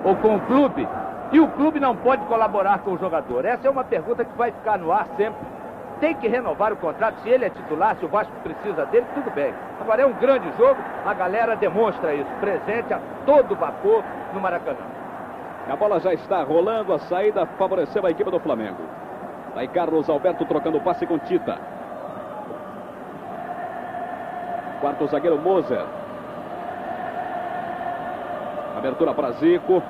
Ou com o clube, e o clube não pode colaborar com o jogador? Essa é uma pergunta que vai ficar no ar sempre. Tem que renovar o contrato, se ele é titular, se o Vasco precisa dele, tudo bem. Agora é um grande jogo, a galera demonstra isso, presente a todo vapor no Maracanã. A bola já está rolando, a saída favoreceu a equipe do Flamengo. Vai Carlos Alberto trocando o passe com Tita. Quarto zagueiro Moser. Abertura para Zico.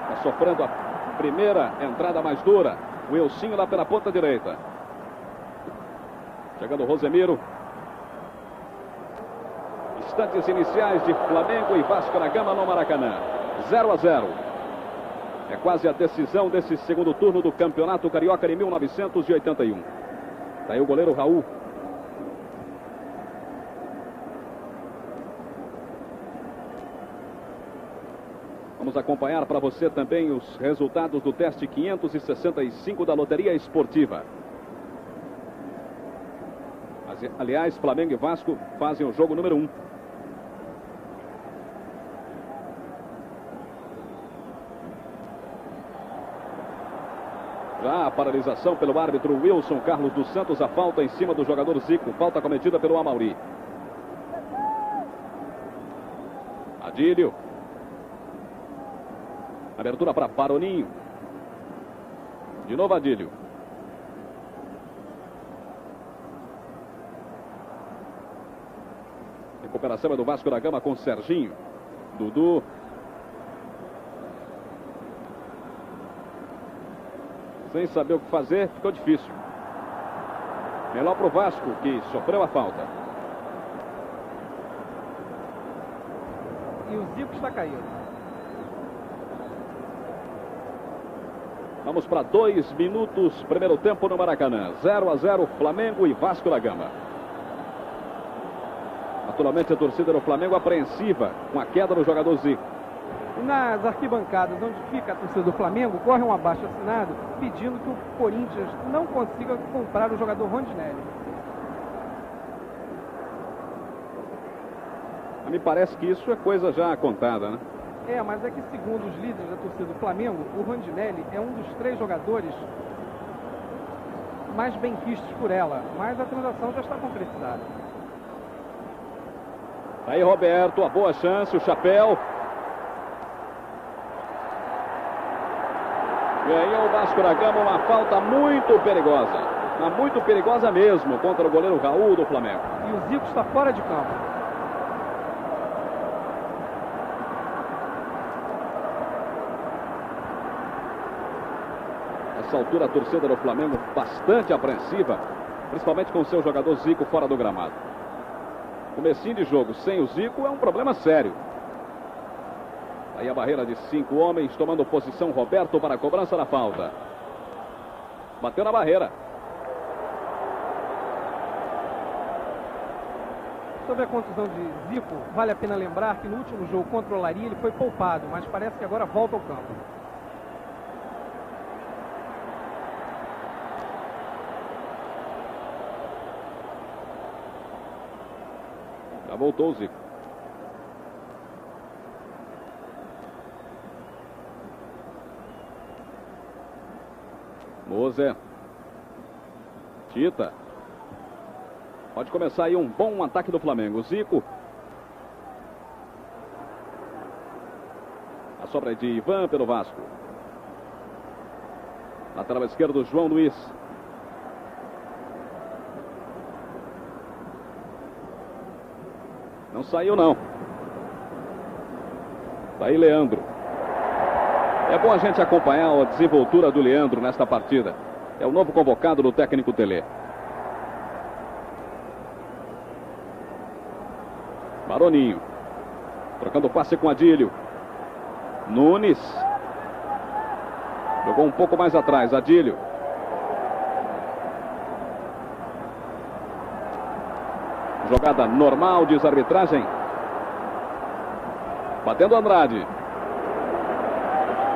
Está sofrendo a primeira entrada mais dura. Wilsinho lá pela ponta direita. Chegando o Rosemiro. Instantes iniciais de Flamengo e Vasco da Gama no Maracanã. 0-0. É quase a decisão desse segundo turno do Campeonato Carioca de 1981. Daí o goleiro Raul. Vamos acompanhar para você também os resultados do teste 565 da Loteria Esportiva. Aliás, Flamengo e Vasco fazem o jogo número 1. Já a paralisação pelo árbitro Wilson Carlos dos Santos, a falta em cima do jogador Zico. Falta cometida pelo Amauri. Adílio. Abertura para Baroninho. De novo Adílio. Recuperação é do Vasco da Gama com Serginho. Dudu. Sem saber o que fazer, ficou difícil. Melhor para o Vasco, que sofreu a falta. E o Zico está caído. Vamos para 2 minutos, primeiro tempo no Maracanã. 0-0, Flamengo e Vasco da Gama. Naturalmente a torcida do Flamengo apreensiva com a queda do jogador Zico. Nas arquibancadas onde fica a torcida do Flamengo, corre um abaixo-assinado pedindo que o Corinthians não consiga comprar o jogador Rondinelli. Me parece que isso é coisa já contada, né? Mas é que segundo os líderes da torcida do Flamengo, o Rondinelli é um dos 3 jogadores mais benquistos por ela, mas a transação já está concretizada. Aí Roberto, a boa chance, o chapéu. Ganhou o Vasco da Gama uma falta muito perigosa. Muito perigosa mesmo contra o goleiro Raul do Flamengo. E o Zico está fora de campo. Nessa altura a torcida do Flamengo bastante apreensiva, principalmente com o seu jogador Zico fora do gramado. Comecinho de jogo sem o Zico é um problema sério. Aí a barreira de 5 homens tomando posição Roberto para a cobrança da falta. Bateu na barreira. Sobre a contusão de Zico, vale a pena lembrar que no último jogo contra o Olaria ele foi poupado, mas parece que agora volta ao campo. Já voltou o Zico. Moser. Tita. Pode começar aí um bom ataque do Flamengo. Zico. A sobra é de Ivan pelo Vasco. Lateral esquerdo, João Luiz. Não saiu, não. Tá aí Leandro. É bom a gente acompanhar a desenvoltura do Leandro nesta partida. É o novo convocado do técnico Telê. Baroninho. Trocando passe com Adílio. Nunes. Jogou um pouco mais atrás, Adílio. Jogada normal, diz a arbitragem. Batendo Andrade.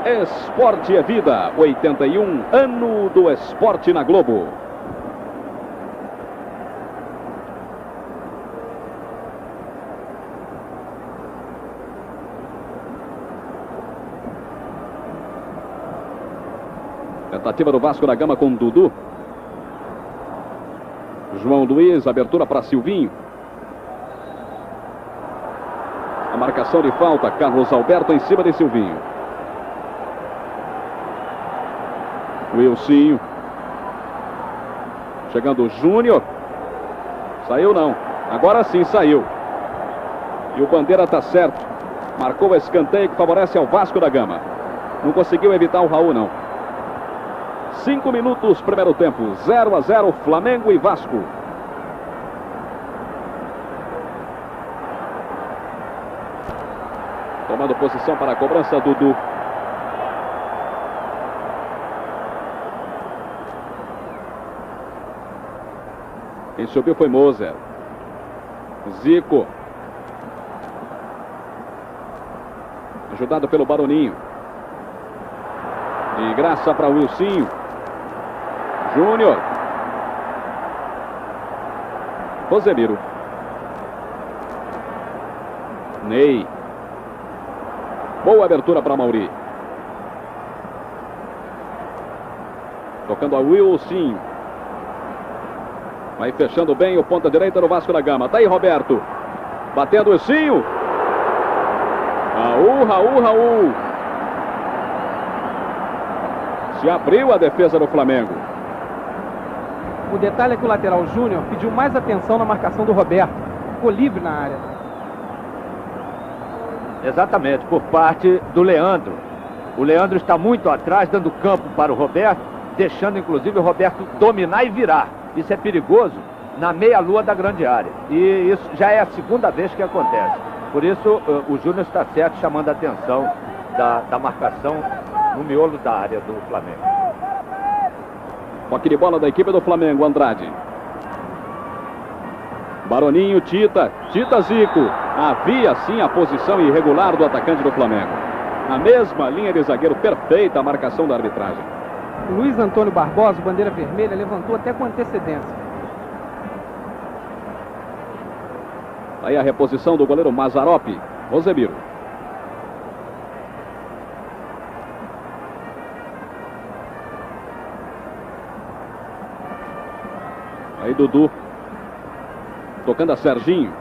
Esporte é vida, 81, ano do esporte na Globo. Tentativa do Vasco da Gama com Dudu. João Luiz, abertura para Silvinho. A marcação de falta, Carlos Alberto em cima de Silvinho. Wilsinho. Chegando o Júnior. Saiu não. Agora sim saiu. E o Bandeira está certo. Marcou o escanteio que favorece ao Vasco da Gama. Não conseguiu evitar o Raul não. 5 minutos, primeiro tempo. 0-0, Flamengo e Vasco. Tomando posição para a cobrança, Dudu. Quem subiu foi Moser. Zico. Ajudado pelo Baroninho. De graça para o Wilsinho. Júnior. Rosemiro. Ney. Boa abertura para Mauri. Tocando a Wilsinho. Vai fechando bem o ponta direita do Vasco da Gama. Tá aí Roberto. Batendo o Wilsinho. Raul. Se abriu a defesa do Flamengo. O detalhe é que o lateral Júnior pediu mais atenção na marcação do Roberto. Ficou livre na área. Exatamente, por parte do Leandro. O Leandro está muito atrás, dando campo para o Roberto, deixando inclusive o Roberto dominar e virar. Isso é perigoso na meia-lua da grande área. E isso já é a segunda vez que acontece. Por isso, o Júnior está certo, chamando a atenção da marcação no miolo da área do Flamengo. Toque de bola da equipe do Flamengo, Andrade. Baroninho, Tita Zico. Havia sim a posição irregular do atacante do Flamengo. A mesma linha de zagueiro, perfeita a marcação da arbitragem. Luiz Antônio Barbosa, bandeira vermelha, levantou até com antecedência. Aí a reposição do goleiro Mazzaropi. Rosemiro. Aí Dudu. Tocando a Serginho.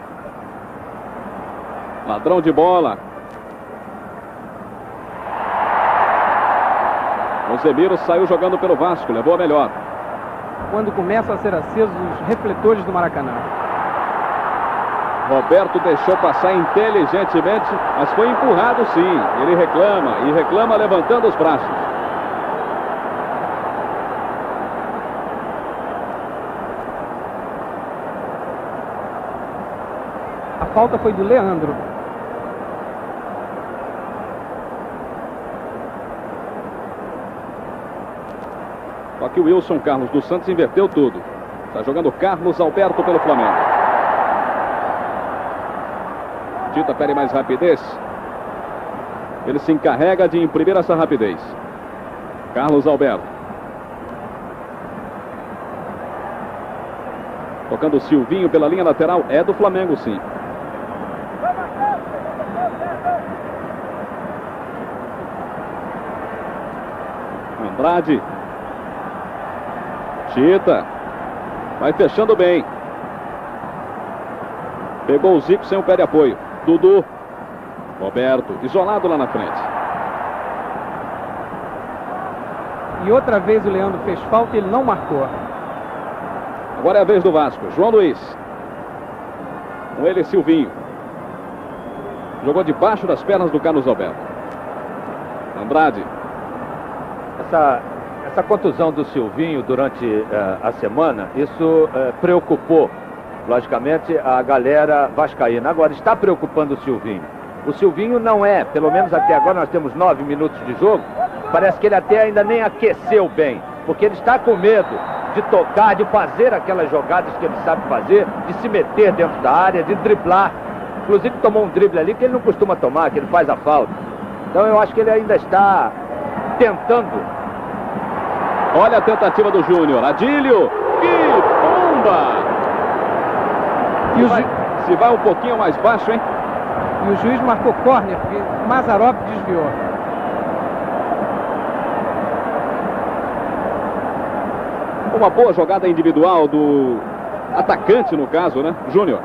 Ladrão de bola. Rosemiro saiu jogando pelo Vasco, levou a melhor. Quando começam a ser acesos os refletores do Maracanã. Roberto deixou passar inteligentemente, mas foi empurrado sim. Ele reclama, e reclama levantando os braços. A falta foi do Leandro. Só que o Wilson Carlos dos Santos inverteu tudo. Está jogando Carlos Alberto pelo Flamengo. Tita pede mais rapidez. Ele se encarrega de imprimir essa rapidez. Carlos Alberto. Tocando o Silvinho pela linha lateral. É do Flamengo, sim. Andrade. Tita. Vai fechando bem. Pegou o Zico sem o pé de apoio. Dudu. Roberto. Isolado lá na frente. E outra vez o Leandro fez falta e ele não marcou. Agora é a vez do Vasco. João Luiz. Com ele, Silvinho. Jogou debaixo das pernas do Carlos Alberto. Andrade. Essa contusão do Silvinho durante a semana, isso preocupou, logicamente, a galera vascaína. Agora, está preocupando o Silvinho. O Silvinho não é, pelo menos até agora, nós temos 9 minutos de jogo, parece que ele até ainda nem aqueceu bem, porque ele está com medo de tocar, de fazer aquelas jogadas que ele sabe fazer, de se meter dentro da área, de driblar. Inclusive tomou um drible ali que ele não costuma tomar, que ele faz a falta. Então eu acho que ele ainda está tentando. Olha a tentativa do Júnior. Adílio. Que bomba! Se vai um pouquinho mais baixo, hein? E o juiz marcou córner, porque Mazzaropi desviou. Uma boa jogada individual do atacante, no caso, né? Júnior.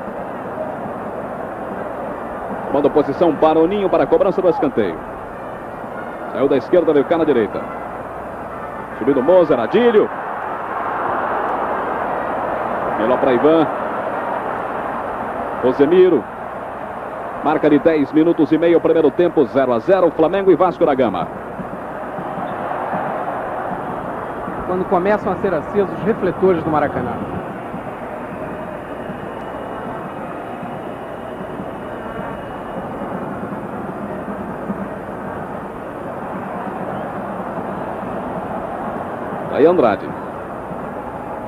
Manda a posição, Baroninho para a cobrança do escanteio. Saiu da esquerda, veio cá na direita. Subindo Moser, Adílio. Melhor para Ivan. Rosemiro. Marca de 10 minutos e meio, primeiro tempo, 0-0, Flamengo e Vasco da Gama. Quando começam a ser acesos os refletores do Maracanã. Aí Andrade.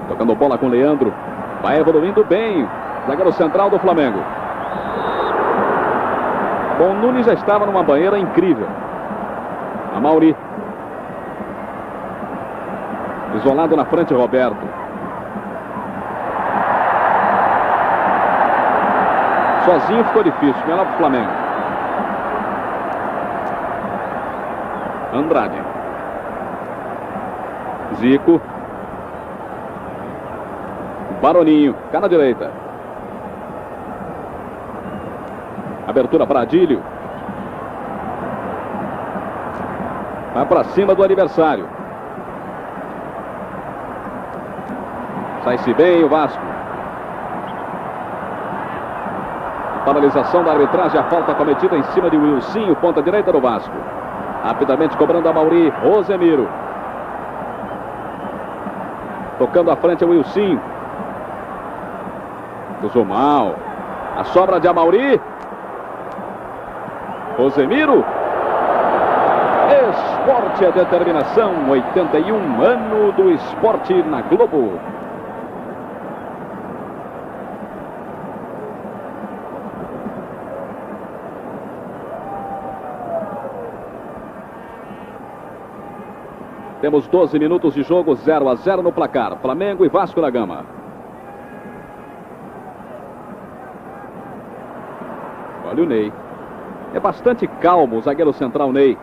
Tocando bola com Leandro. Vai evoluindo bem. Zagueiro central do Flamengo. Bom, Nunes já estava numa banheira incrível. A Mauri. Isolado na frente, Roberto. Sozinho ficou difícil. Melhor para o Flamengo. Andrade. Zico. Baroninho. Cá na direita. Abertura para Adílio. Vai para cima do adversário. Sai-se bem o Vasco. Paralisação da arbitragem. A falta cometida em cima de Wilsinho, ponta direita do Vasco. Rapidamente cobrando a Mauri. Rosemiro. Tocando à frente a Wilsinho. Cruzou mal. A sobra de Amauri. Rosemiro. Esporte é determinação. 81 ano do esporte na Globo. Temos 12 minutos de jogo, 0-0 no placar. Flamengo e Vasco da Gama. Olha o Ney. É bastante calmo o zagueiro central Ney,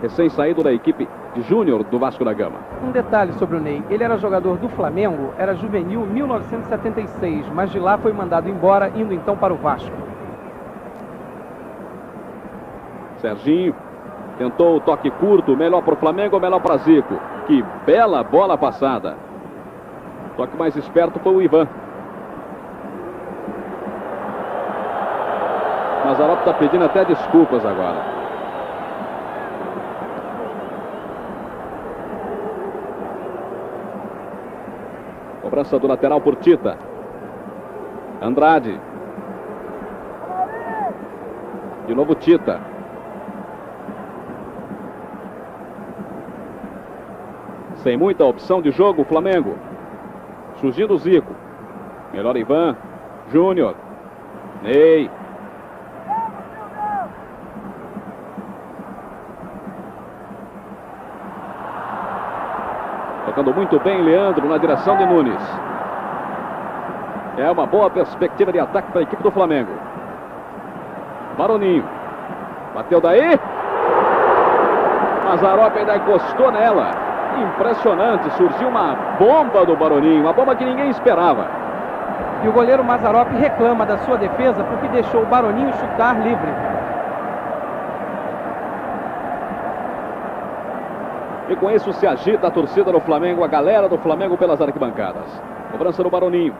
recém-saído da equipe de Júnior do Vasco da Gama. Um detalhe sobre o Ney. Ele era jogador do Flamengo, era juvenil 1976, mas de lá foi mandado embora, indo então para o Vasco. Serginho. Tentou o toque curto, melhor para o Flamengo ou melhor para Zico? Que bela bola passada. O toque mais esperto foi o Ivan. Mazzaropi está pedindo até desculpas agora. Cobrança do lateral por Tita. Andrade. De novo Tita. Sem muita opção de jogo, o Flamengo. Surgindo o Zico. Melhor Ivan. Júnior. Ney. Tocando muito bem Leandro na direção de Nunes. É uma boa perspectiva de ataque para a equipe do Flamengo. Baroninho. Bateu daí. Mazzaropi ainda encostou nela. Impressionante, surgiu uma bomba do Baroninho, uma bomba que ninguém esperava. E o goleiro Mazzaropi reclama da sua defesa porque deixou o Baroninho chutar livre. E com isso se agita a torcida do Flamengo, a galera do Flamengo pelas arquibancadas. Cobrança do Baroninho.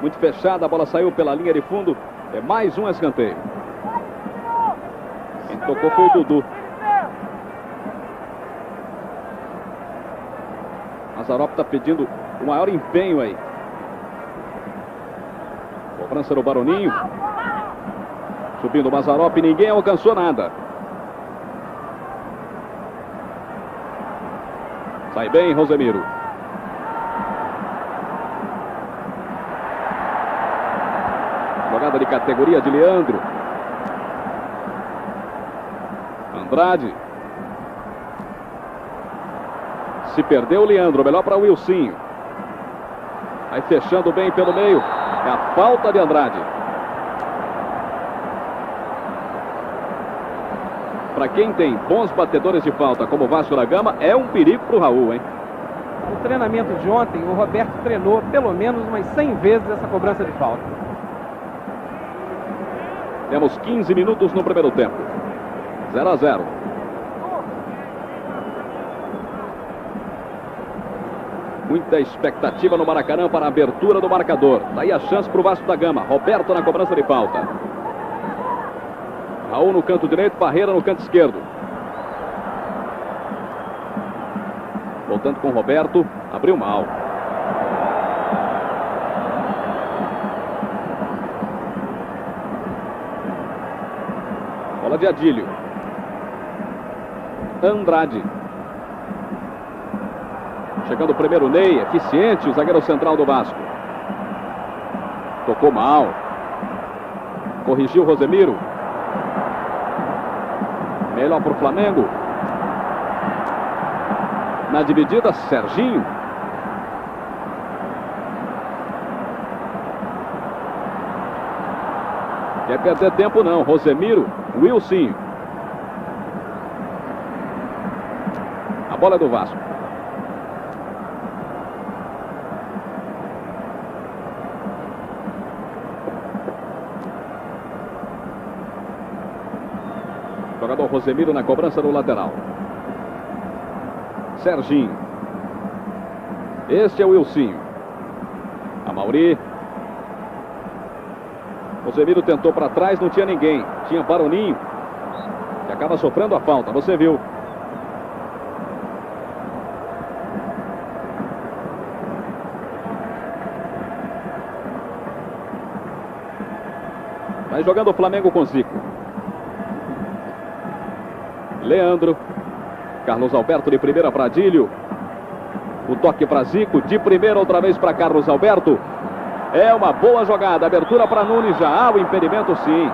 Muito fechada, a bola saiu pela linha de fundo. É mais um escanteio. Quem tocou foi o Dudu. Mazzaropi está pedindo o maior empenho aí. Cobrança do Baroninho. Subindo o Mazzaropi, ninguém alcançou nada. Sai bem, Rosemiro. Jogada de categoria de Leandro. Andrade. Se perdeu o Leandro, melhor para o Wilsinho. Aí fechando bem pelo meio. É a falta de Andrade. Para quem tem bons batedores de falta como o Vasco da Gama, é um perigo para o Raul, hein? O treinamento de ontem, o Roberto treinou pelo menos umas 100 vezes essa cobrança de falta. Temos 15 minutos no primeiro tempo. 0 a 0. Muita expectativa no Maracanã para a abertura do marcador. Daí a chance para o Vasco da Gama. Roberto na cobrança de falta. Raul no canto direito, Parreira no canto esquerdo. Voltando com o Roberto. Abriu mal. Bola de Adílio. Andrade. Chegando o primeiro Ney, eficiente o zagueiro central do Vasco. Tocou mal. Corrigiu o Rosemiro. Melhor para o Flamengo. Na dividida, Serginho. Quer perder tempo não. Rosemiro, Wilson. A bola é do Vasco. Jogador Rosemiro na cobrança no lateral. Serginho. Este é o Wilsinho. Amauri. Rosemiro tentou para trás, não tinha ninguém. Tinha Baroninho, que acaba sofrendo a falta, você viu. Vai jogando o Flamengo com Zico. Leandro. Carlos Alberto de primeira para Adílio. O toque para Zico. De primeira outra vez para Carlos Alberto. É uma boa jogada. Abertura para Nunes. Já há o impedimento, sim.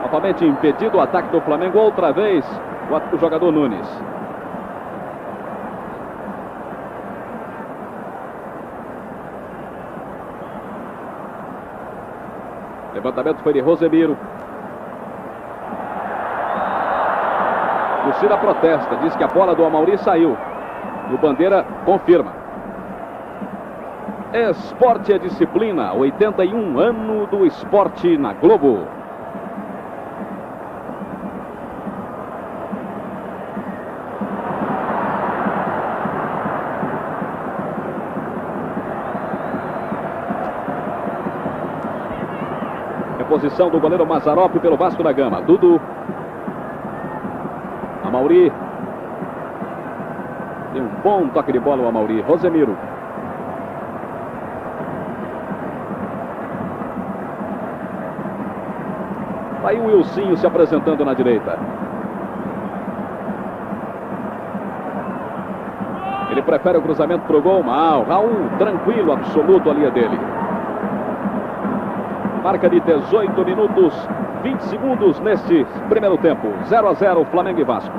Novamente impedido o ataque do Flamengo. Outra vez o jogador Nunes. Levantamento foi de Rosemiro. Torcida protesta, diz que a bola do Amauri saiu. E o Bandeira confirma. Esporte é disciplina, 81 ano do esporte na Globo. Reposição do goleiro Mazzaropi pelo Vasco da Gama. Dudu. Amauri. Tem um bom toque de bola o Amauri. Rosemiro. Aí o Wilsinho se apresentando na direita. Ele prefere o cruzamento para o gol. Mal. Raul, tranquilo, absoluto, a linha dele. Marca de 18 minutos, 20 segundos neste primeiro tempo. 0 a 0, Flamengo e Vasco.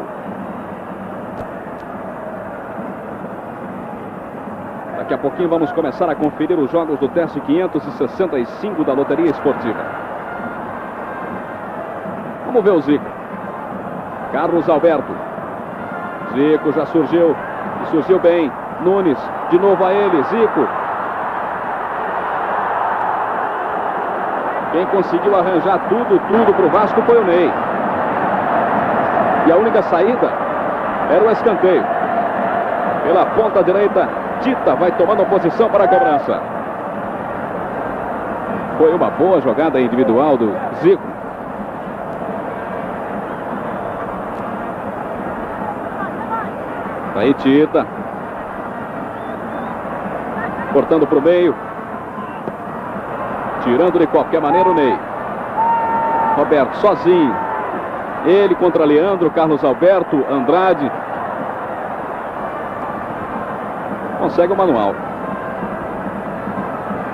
Daqui a pouquinho vamos começar a conferir os jogos do teste 565 da Loteria Esportiva. Vamos ver o Zico. Carlos Alberto. Zico já surgiu. E surgiu bem. Nunes. De novo a ele. Zico. Quem conseguiu arranjar tudo para o Vasco foi o Ney. E a única saída era o escanteio. Pela ponta direita, Tita vai tomando a posição para a cobrança. Foi uma boa jogada individual do Zico. Aí Tita. Cortando para o meio. Tirando de qualquer maneira o Ney. Roberto sozinho. Ele contra Leandro, Carlos Alberto, Andrade. Consegue o manual.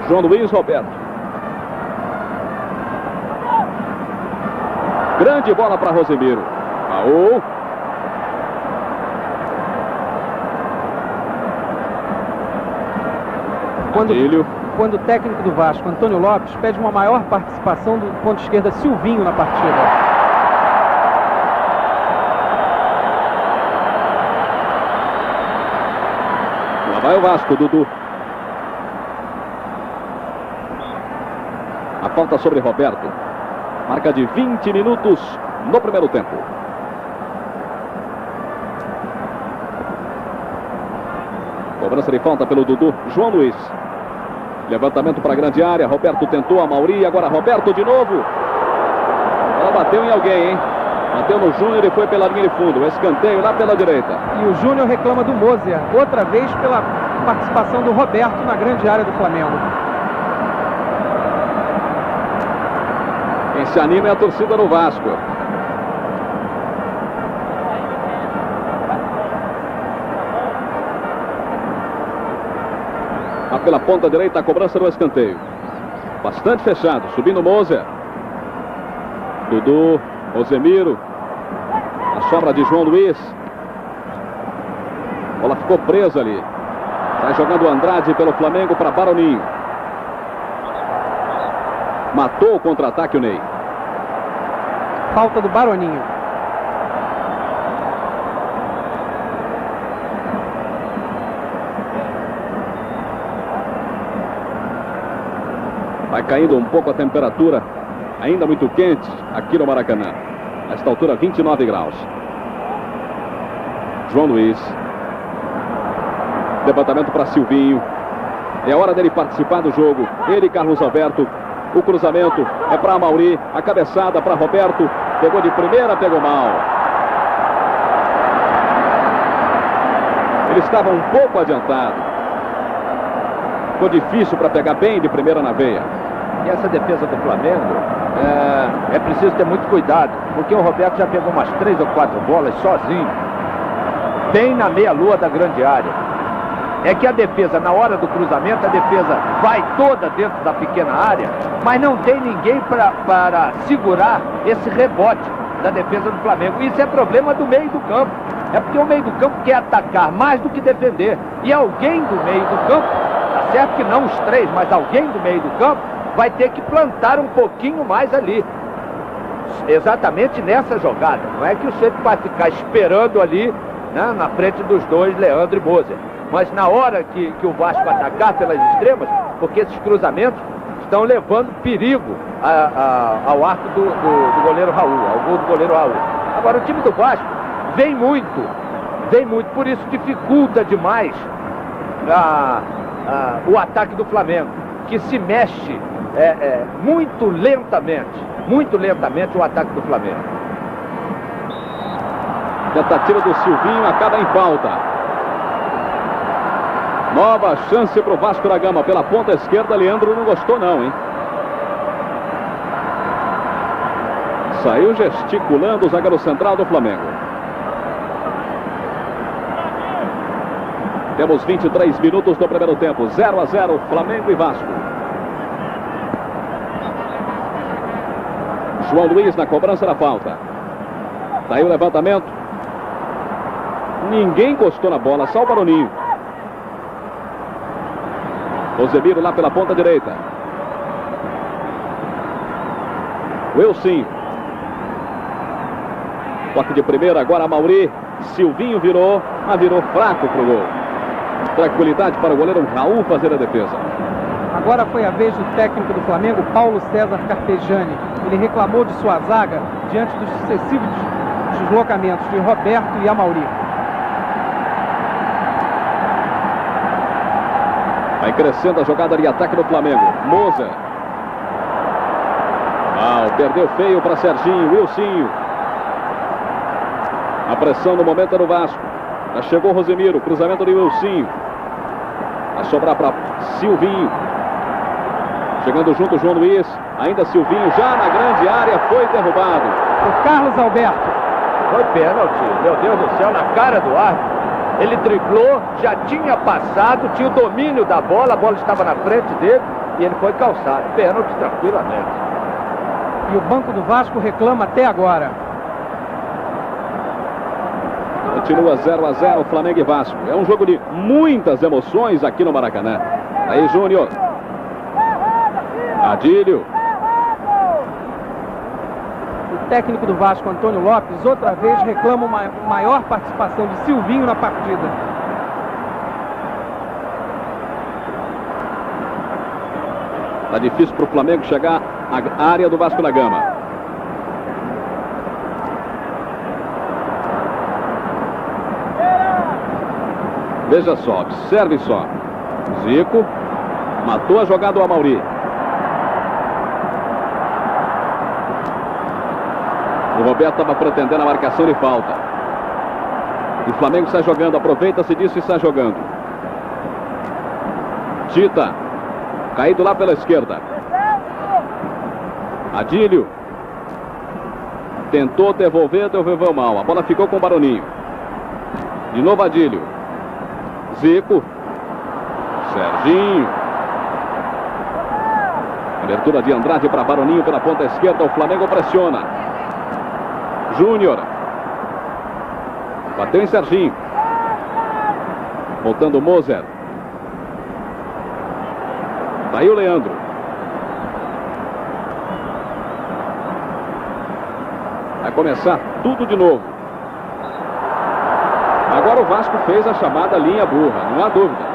João Luiz, Roberto. Grande bola para Rosemiro. Raul. Quando o técnico do Vasco, Antônio Lopes, pede uma maior participação do ponto esquerda Silvinho na partida. vai o Vasco, Dudu. A falta sobre Roberto. Marca de 20 minutos no primeiro tempo. Cobrança de falta pelo Dudu. João Luiz. Levantamento para a grande área. Roberto tentou, a Mauri. Agora Roberto de novo. Ela bateu em alguém, hein? Bateu no Júnior e foi pela linha de fundo. Escanteio lá pela direita. E o Júnior reclama do Moser. Outra vez pela participação do Roberto na grande área do Flamengo. Quem se anima é a torcida do Vasco. Pela ponta direita, a cobrança do escanteio. Bastante fechado, subindo Moser. Dudu, Rosemiro. A sobra de João Luiz. A bola ficou presa ali. Vai jogando o Andrade pelo Flamengo para Baroninho. Matou o contra-ataque o Ney. Falta do Baroninho. Vai caindo um pouco a temperatura, ainda muito quente aqui no Maracanã. Nesta altura, 29 graus. João Luiz. Levantamento para Silvinho. É hora dele participar do jogo. Ele, Carlos Alberto. O cruzamento é para Mauri. A cabeçada para Roberto. Pegou de primeira, pegou mal. Ele estava um pouco adiantado. Ficou difícil para pegar bem de primeira na veia. E essa defesa do Flamengo, é preciso ter muito cuidado, porque o Roberto já pegou umas 3 ou 4 bolas sozinho, bem na meia-lua da grande área. É que a defesa, na hora do cruzamento, a defesa vai toda dentro da pequena área, mas não tem ninguém para segurar esse rebote da defesa do Flamengo. Isso é problema do meio do campo. É porque o meio do campo quer atacar mais do que defender. E alguém do meio do campo, tá certo que não os 3, mas alguém do meio do campo, vai ter que plantar um pouquinho mais ali. Exatamente nessa jogada. Não é que o sujeito vai ficar esperando ali, né, na frente dos dois, Leandro e Moser. Mas na hora que o Vasco atacar pelas extremas, porque esses cruzamentos estão levando perigo ao arco do goleiro Raul, ao gol do goleiro Raul. Agora o time do Vasco vem muito, por isso dificulta demais o ataque do Flamengo, que se mexe muito lentamente o ataque do Flamengo. Tentativa do Silvinho acaba em falta. Nova chance para o Vasco da Gama pela ponta esquerda. Leandro não gostou não, hein? Saiu gesticulando o zagueiro central do Flamengo. Temos 23 minutos do primeiro tempo. 0-0, Flamengo e Vasco. João Luiz na cobrança da falta. Daí o levantamento. Ninguém encostou na bola, só o Baroninho. Rosemiro lá pela ponta direita. Wilson. Toque de primeira, agora Mauri. Silvinho virou, mas virou fraco pro gol. Tranquilidade para o goleiro Raul fazer a defesa. Agora foi a vez do técnico do Flamengo, Paulo César Carpegiani. Ele reclamou de sua zaga diante dos sucessivos deslocamentos de Roberto e Amauri. Vai crescendo a jogada de ataque do Flamengo. Moser. Perdeu feio para Serginho. Wilsinho. A pressão no momento é do Vasco. Já chegou Rosemiro. Cruzamento de Wilsinho. Vai sobrar para Silvinho. Chegando junto João Luiz. Ainda Silvinho já na grande área. Foi derrubado. O Carlos Alberto. Foi pênalti. Meu Deus do céu, na cara do árbitro. Ele driblou, já tinha passado, tinha o domínio da bola, a bola estava na frente dele e ele foi calçado. Pênalti tranquilamente. E o banco do Vasco reclama até agora. Continua 0-0, Flamengo e Vasco. É um jogo de muitas emoções aqui no Maracanã. Aí, Júnior. Adílio. O técnico do Vasco, Antônio Lopes, outra vez reclama uma maior participação de Silvinho na partida. Tá difícil para o Flamengo chegar à área do Vasco da Gama. Veja só, observe só. Zico matou a jogada do Amauri. O Roberto estava pretendendo a marcação de falta. E o Flamengo sai jogando, aproveita-se disso e sai jogando. Tita, caído lá pela esquerda. Adílio tentou devolver, devolveu mal. A bola ficou com o Baroninho. De novo Adílio. Zico. Serginho. Abertura de Andrade para Baroninho pela ponta esquerda. O Flamengo pressiona. Júnior. Bateu em Serginho. Voltando o Moser. Daí o Leandro. Vai começar tudo de novo. Agora o Vasco fez a chamada linha burra, não há dúvida.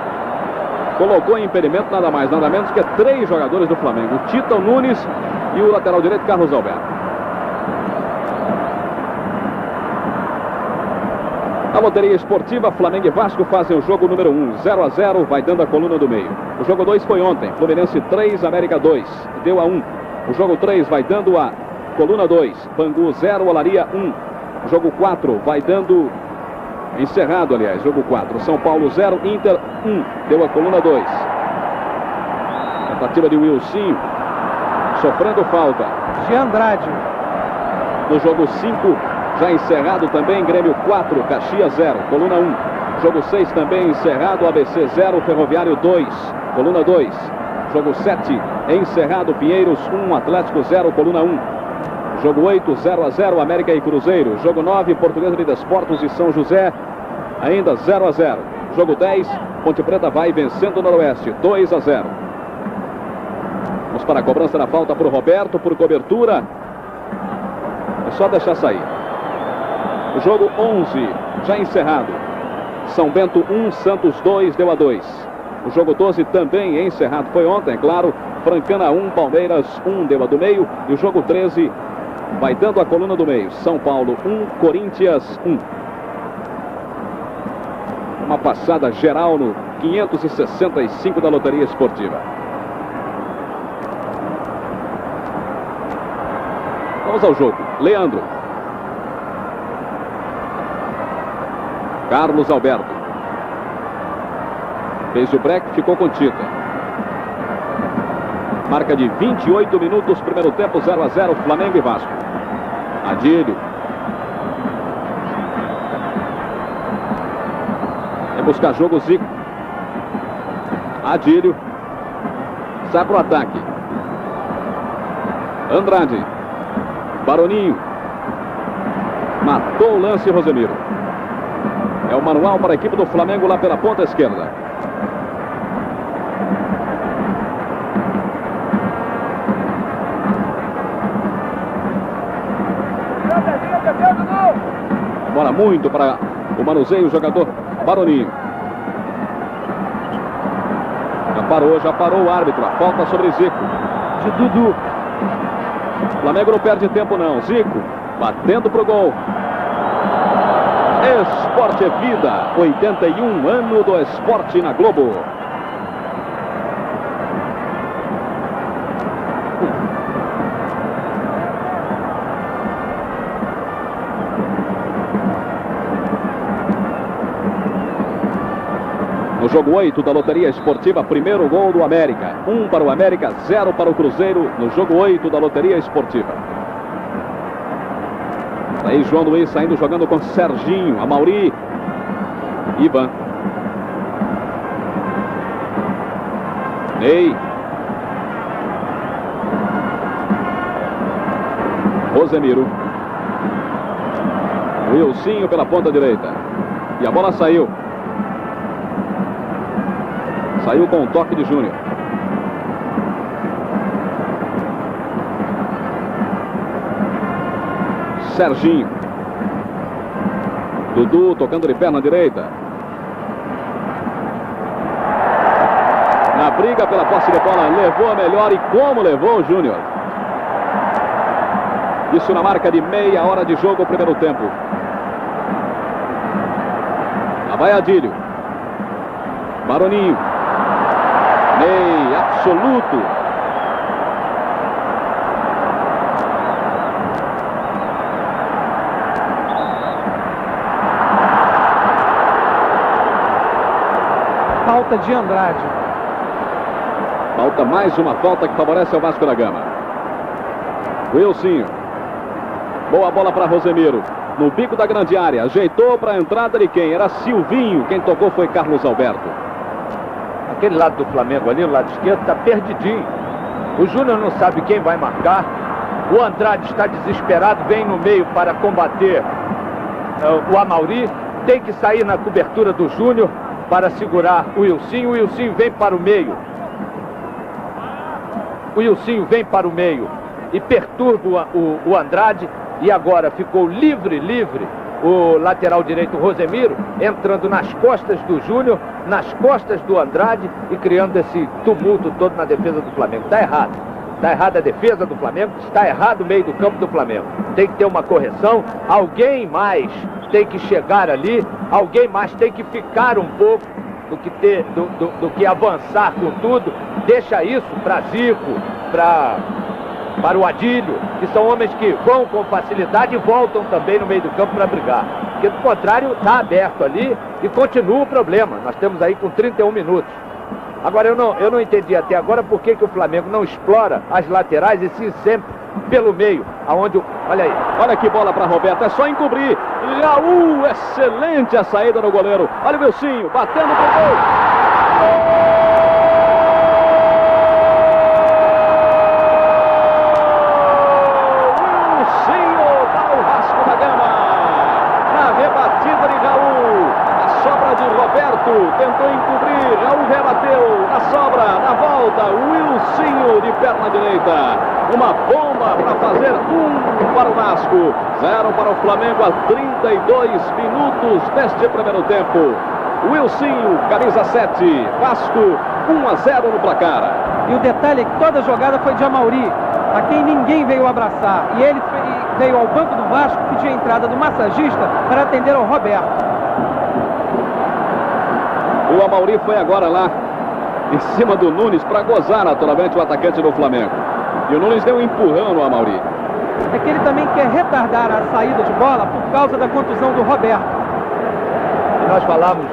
Colocou em impedimento nada mais, nada menos que 3 jogadores do Flamengo. O Tita, o Nunes e o lateral direito Carlos Alberto. A loteria esportiva, Flamengo e Vasco fazem o jogo número 1, 0 a 0, vai dando a coluna do meio. O jogo 2 foi ontem, Fluminense 3, América 2, deu a 1. O jogo 3 vai dando a coluna 2, Bangu 0, Olaria 1. O jogo 4 vai dando, encerrado aliás, jogo 4, São Paulo 0, Inter 1, deu a coluna 2. Tentativa de Wilson, sofrendo falta. De Andrade. No jogo 5, já encerrado também, Grêmio 4, Caxias 0, coluna 1. Jogo 6 também encerrado, ABC 0, Ferroviário 2, coluna 2. Jogo 7 encerrado, Pinheiros 1, Atlético 0, coluna 1. Jogo 8, 0 a 0, América e Cruzeiro. Jogo 9, Portuguesa de Desportos e São José, ainda 0 a 0. Jogo 10, Ponte Preta vai vencendo o Noroeste, 2 a 0. Vamos para a cobrança da falta para o Roberto, por cobertura. É só deixar sair. O jogo 11, já encerrado. São Bento 1, Santos 2, deu a 2. O jogo 12 também encerrado, foi ontem, é claro. Francana 1, Palmeiras 1, deu a do meio. E o jogo 13 vai dando a coluna do meio. São Paulo 1, Corinthians 1. Uma passada geral no 565 da loteria esportiva. Vamos ao jogo. Leandro. Carlos Alberto. Fez o break, ficou com Tita. Marca de 28 minutos, primeiro tempo, 0 a 0, Flamengo e Vasco. Adílio. É buscar jogo, Zico. Adílio. Sai pro ataque. Andrade. Baroninho. Matou o lance, Rosemiro. É o manual para a equipe do Flamengo lá pela ponta esquerda. Demora muito para o manuseio o jogador Baroninho. Já parou o árbitro. A falta sobre Zico. De Dudu. O Flamengo não perde tempo não. Zico batendo pro gol. Esporte é vida, 81 ano do esporte na Globo. No jogo 8 da loteria esportiva, primeiro gol do América. 1 para o América, 0 para o Cruzeiro, no jogo 8 da loteria esportiva. Aí João Luiz saindo, jogando com Serginho, Amauri, Ivan. Ney. Rosemiro. Wilsinho pela ponta direita. E a bola saiu. Saiu com o toque de Júnior. Serginho. Dudu tocando de perna direita. Na briga pela posse de bola, levou a melhor e como levou o Júnior. Isso na marca de meia hora de jogo, o primeiro tempo. Lá vai Adílio. Baroninho. Ney, absoluto. Falta de Andrade. Falta mais uma falta que favorece o Vasco da Gama. Wilsinho. Boa bola para Rosemiro. No bico da grande área. Ajeitou para a entrada de quem? Era Silvinho. Quem tocou foi Carlos Alberto. Aquele lado do Flamengo ali, o lado esquerdo, está perdidinho. O Júnior não sabe quem vai marcar. O Andrade está desesperado, vem no meio para combater o Amauri. Tem que sair na cobertura do Júnior para segurar o Wilsinho. O Wilsinho vem para o meio. O Wilsinho vem para o meio e perturba o Andrade. E agora ficou livre o lateral direito Rosemiro, entrando nas costas do Júnior, nas costas do Andrade e criando esse tumulto todo na defesa do Flamengo. Está errado. Está errada a defesa do Flamengo, está errado o meio do campo do Flamengo. Tem que ter uma correção, alguém mais tem que chegar ali, alguém mais tem que ficar um pouco do que avançar com tudo. Deixa isso para Zico, para o Adílio, que são homens que vão com facilidade e voltam também no meio do campo para brigar. Porque do contrário, está aberto ali e continua o problema. Nós estamos aí com 31 minutos. Agora, eu não entendi até agora por que o Flamengo não explora as laterais e sim sempre pelo meio, aonde olha aí. Olha que bola para Roberto, é só encobrir. Raul, excelente a saída do goleiro. Olha o Wilsinho, batendo pro gol. Wilsinho para o Vasco da Gama. Na rebatida de Raul. A sobra de Roberto, tentou encobrir. Raul rebateu. Na sobra, na volta, Wilsinho de perna direita. Uma bomba para fazer 1 para o Vasco, 0 para o Flamengo a 32 minutos deste primeiro tempo. Wilsinho, camisa 7, Vasco 1-0 no placar. E o detalhe é que toda a jogada foi de Amauri, a quem ninguém veio abraçar. E ele veio ao banco do Vasco pedir a entrada do massagista para atender ao Roberto. O Amauri foi agora lá em cima do Nunes para gozar naturalmente o atacante do Flamengo. E o Nunes deu um empurrão no Amauri. É que ele também quer retardar a saída de bola por causa da contusão do Roberto. E nós falamos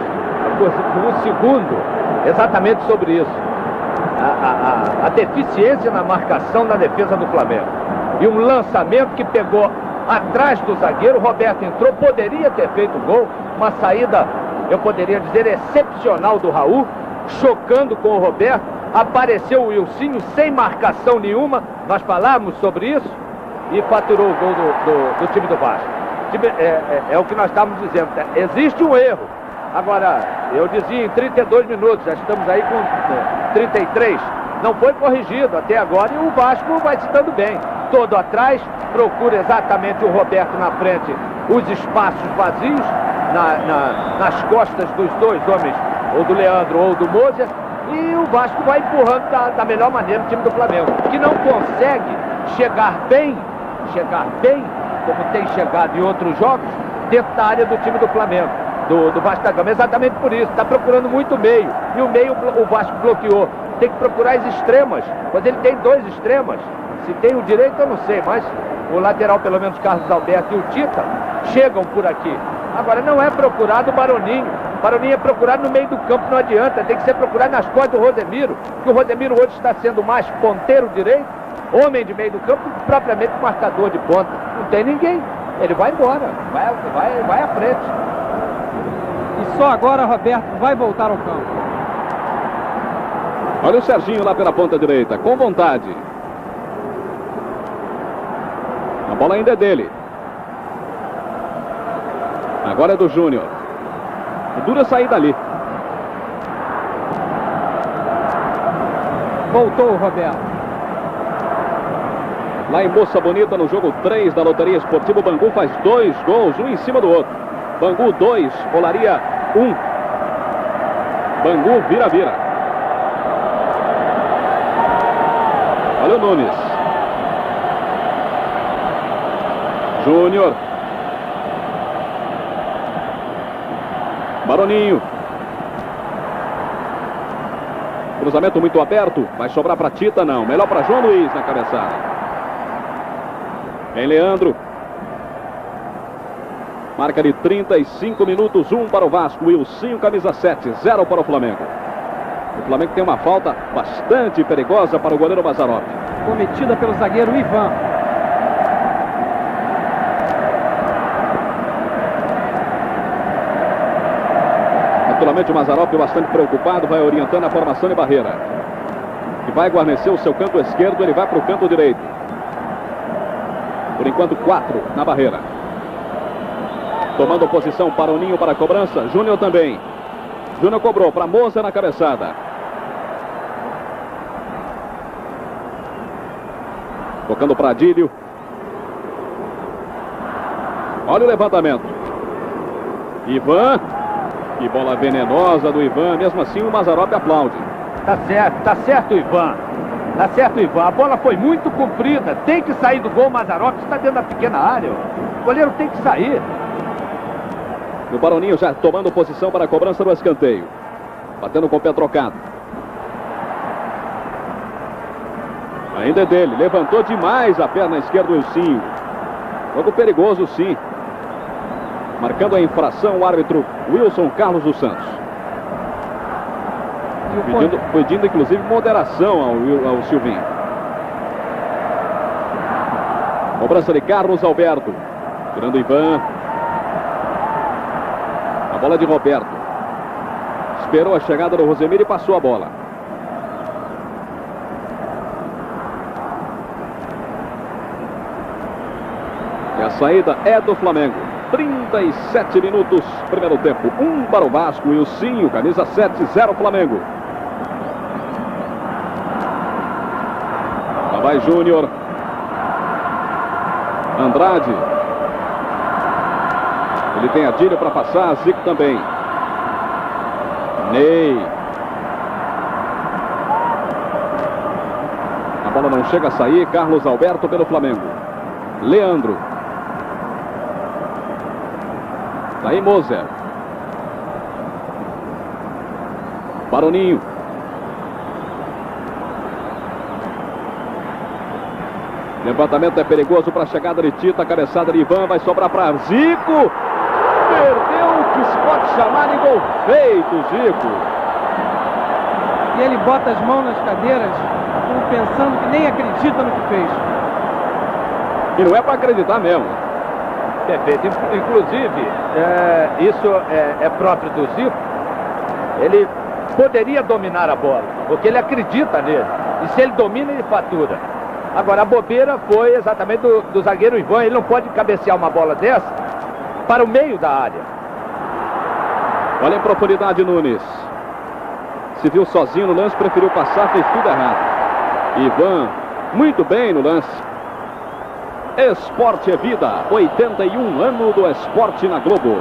por um segundo exatamente sobre isso. A deficiência na marcação na defesa do Flamengo. E um lançamento que pegou atrás do zagueiro. O Roberto entrou, poderia ter feito gol. Uma saída, eu poderia dizer, excepcional do Raul, chocando com o Roberto. Apareceu o Wilsinho sem marcação nenhuma. Nós falamos sobre isso e faturou o gol do time do Vasco. É o que nós estávamos dizendo. Existe um erro. Agora, eu dizia em 32 minutos, já estamos aí com 33. Não foi corrigido até agora e o Vasco vai se dando bem. Todo atrás, procura exatamente o Roberto na frente, os espaços vazios nas costas dos dois homens, ou do Leandro ou do Moser. E o Vasco vai empurrando da melhor maneira o time do Flamengo, que não consegue chegar bem, como tem chegado em outros jogos, dentro da área do time do Flamengo, do Vasco da Gama. Exatamente por isso, está procurando muito meio, e o meio o Vasco bloqueou. Tem que procurar as extremas, quando ele tem dois extremas. Se tem o direito eu não sei, mas o lateral, pelo menos Carlos Alberto e o Tita, chegam por aqui. Agora não é procurado o Baroninho. O Baroninho é procurado no meio do campo, não adianta. Tem que ser procurado nas costas do Rosemiro. Porque o Rosemiro hoje está sendo mais ponteiro direito, homem de meio do campo, propriamente marcador de ponta. Não tem ninguém. Ele vai embora, vai à frente. E só agora Roberto vai voltar ao campo. Olha o Serginho lá pela ponta direita, com vontade. A bola ainda é dele. Agora é do Júnior. Dura sair dali. Voltou o Roberto. Lá em Moça Bonita, no jogo 3 da Loteria Esportiva, o Bangu faz 2 gols, um em cima do outro. Bangu 2, Olaria 1. Bangu vira. Fábio Nunes. Júnior. Baroninho. Cruzamento muito aberto. Vai sobrar para Tita, não. Melhor para João Luiz na cabeçada. Vem Leandro. Marca de 35 minutos, 1 para o Vasco. Wilsinho, camisa 7, 0 para o Flamengo. O Flamengo tem uma falta bastante perigosa para o goleiro Mazzaropi. Cometida pelo zagueiro Ivan. Naturalmente o Mazzaropi, bastante preocupado, vai orientando a formação de barreira. E vai guarnecer o seu canto esquerdo, ele vai para o canto direito. Por enquanto 4 na barreira. Tomando posição para o Ninho para a cobrança. Júnior também. Júnior cobrou para Moza na cabeçada. Tocando para Adílio. Olha o levantamento. Ivan. Que bola venenosa do Ivan. Mesmo assim o Mazzaropi aplaude. Tá certo o Ivan. Tá certo o Ivan. A bola foi muito comprida. Tem que sair do gol. O Mazzaropi está dentro da pequena área. O goleiro tem que sair. O Baroninho já tomando posição para a cobrança do escanteio. Batendo com o pé trocado. Ainda é dele. Levantou demais a perna esquerda do Wilsinho. Jogo perigoso, sim. Marcando a infração o árbitro Wilson Carlos dos Santos. Pedindo inclusive moderação ao Silvinho. Cobrança de Carlos Alberto. Tirando Ivan. A bola de Roberto. Esperou a chegada do Rosemiro e passou a bola. E a saída é do Flamengo. 37 minutos, primeiro tempo. 1 para o Vasco. Wilsinho, camisa 7, 0 Flamengo. Lá vai Júnior. Andrade. Ele tem Adílio para passar, Zico também. Ney. A bola não chega a sair. Carlos Alberto pelo Flamengo. Leandro. Daí Moser. Baroninho. Levantamento é perigoso para a chegada de Tita. Cabeçada de Ivan. Vai sobrar para Zico. Perdeu o que se pode chamar de gol feito, Zico. E ele bota as mãos nas cadeiras, como pensando que nem acredita no que fez. E não é para acreditar mesmo. Perfeito. Inclusive, isso é próprio do Zico. Ele poderia dominar a bola, porque ele acredita nele. E se ele domina, ele fatura. Agora, a bobeira foi exatamente do zagueiro Ivan. Ele não pode cabecear uma bola dessa para o meio da área. Olha em profundidade Nunes. Se viu sozinho no lance, preferiu passar, fez tudo errado. Ivan, muito bem no lance. Esporte é vida. 81 anos do esporte na Globo.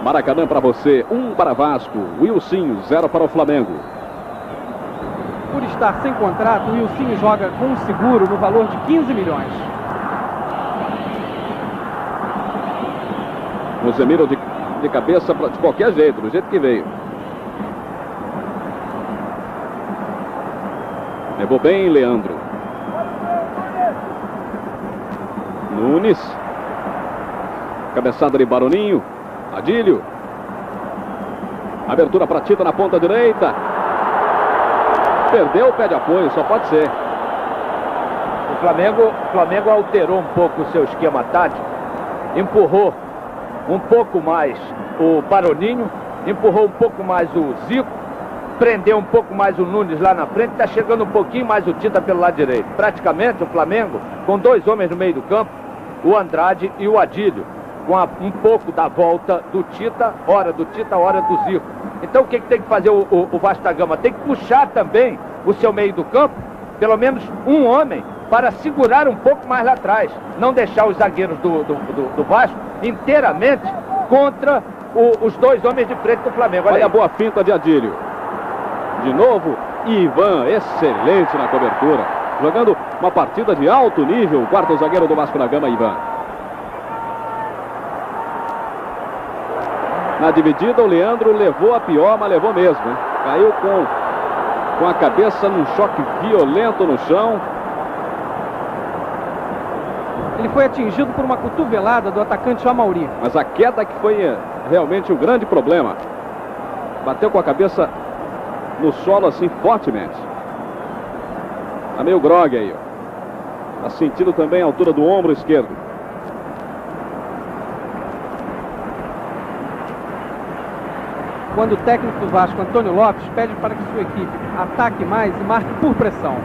Maracanã para você, 1 para Vasco, Wilsinho, 0 para o Flamengo. Por estar sem contrato, o Wilsinho joga com um seguro no valor de 15 milhões. Rosemiro de cabeça de qualquer jeito, do jeito que veio. Levou bem Leandro. Nunes. Cabeçada de Baroninho. Adílio. Abertura para Tita na ponta direita. Perdeu o pé de apoio, só pode ser. O Flamengo alterou um pouco o seu esquema tático. Empurrou um pouco mais o Baroninho. Empurrou um pouco mais o Zico. Prendeu um pouco mais o Nunes lá na frente. Está chegando um pouquinho mais o Tita pelo lado direito. Praticamente o Flamengo com 2 homens no meio do campo. O Andrade e o Adílio. Com um pouco da volta do Tita, hora do Tita, hora do Zico. Então o que tem que fazer o Vasco da Gama? Tem que puxar também o seu meio do campo pelo menos um homem, para segurar um pouco mais lá atrás. Não deixar os zagueiros do Vasco inteiramente contra os dois homens de frente do Flamengo. Olha a boa finta de Adílio. De novo, Ivan, excelente na cobertura. Jogando uma partida de alto nível, o quarto zagueiro do Vasco da Gama, Ivan. Na dividida, o Leandro levou a pior, mas levou mesmo, hein? Caiu com a cabeça num choque violento no chão. Ele foi atingido por uma cotovelada do atacante Amauri. Mas a queda que foi realmente um grande problema. Bateu com a cabeça no solo assim fortemente. Tá meio grogue aí, ó. Tá sentindo também a altura do ombro esquerdo. Quando o técnico do Vasco, Antônio Lopes, pede para que sua equipe ataque mais e marque por pressão.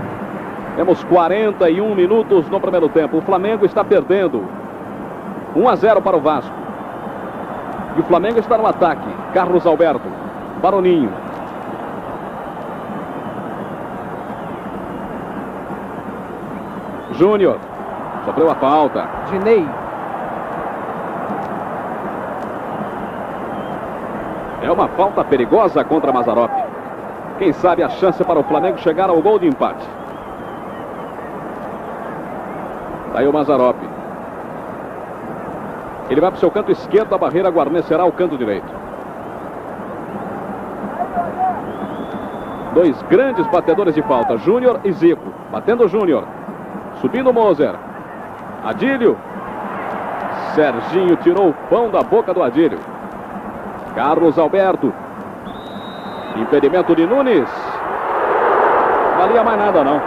Temos 41 minutos no primeiro tempo. O Flamengo está perdendo. 1-0 para o Vasco. E o Flamengo está no ataque. Carlos Alberto, Baroninho. Júnior. Sofreu a falta. Dinei. É uma falta perigosa contra Mazzaropi. Quem sabe a chance para o Flamengo chegar ao gol de empate. Aí o Mazzaropi. Ele vai para o seu canto esquerdo, a barreira guarnecerá o canto direito. Dois grandes batedores de falta, Júnior e Zico. Batendo o Júnior. Subindo o Moser. Adílio. Serginho tirou o pão da boca do Adílio. Carlos Alberto. Impedimento de Nunes. Não valia mais nada, não.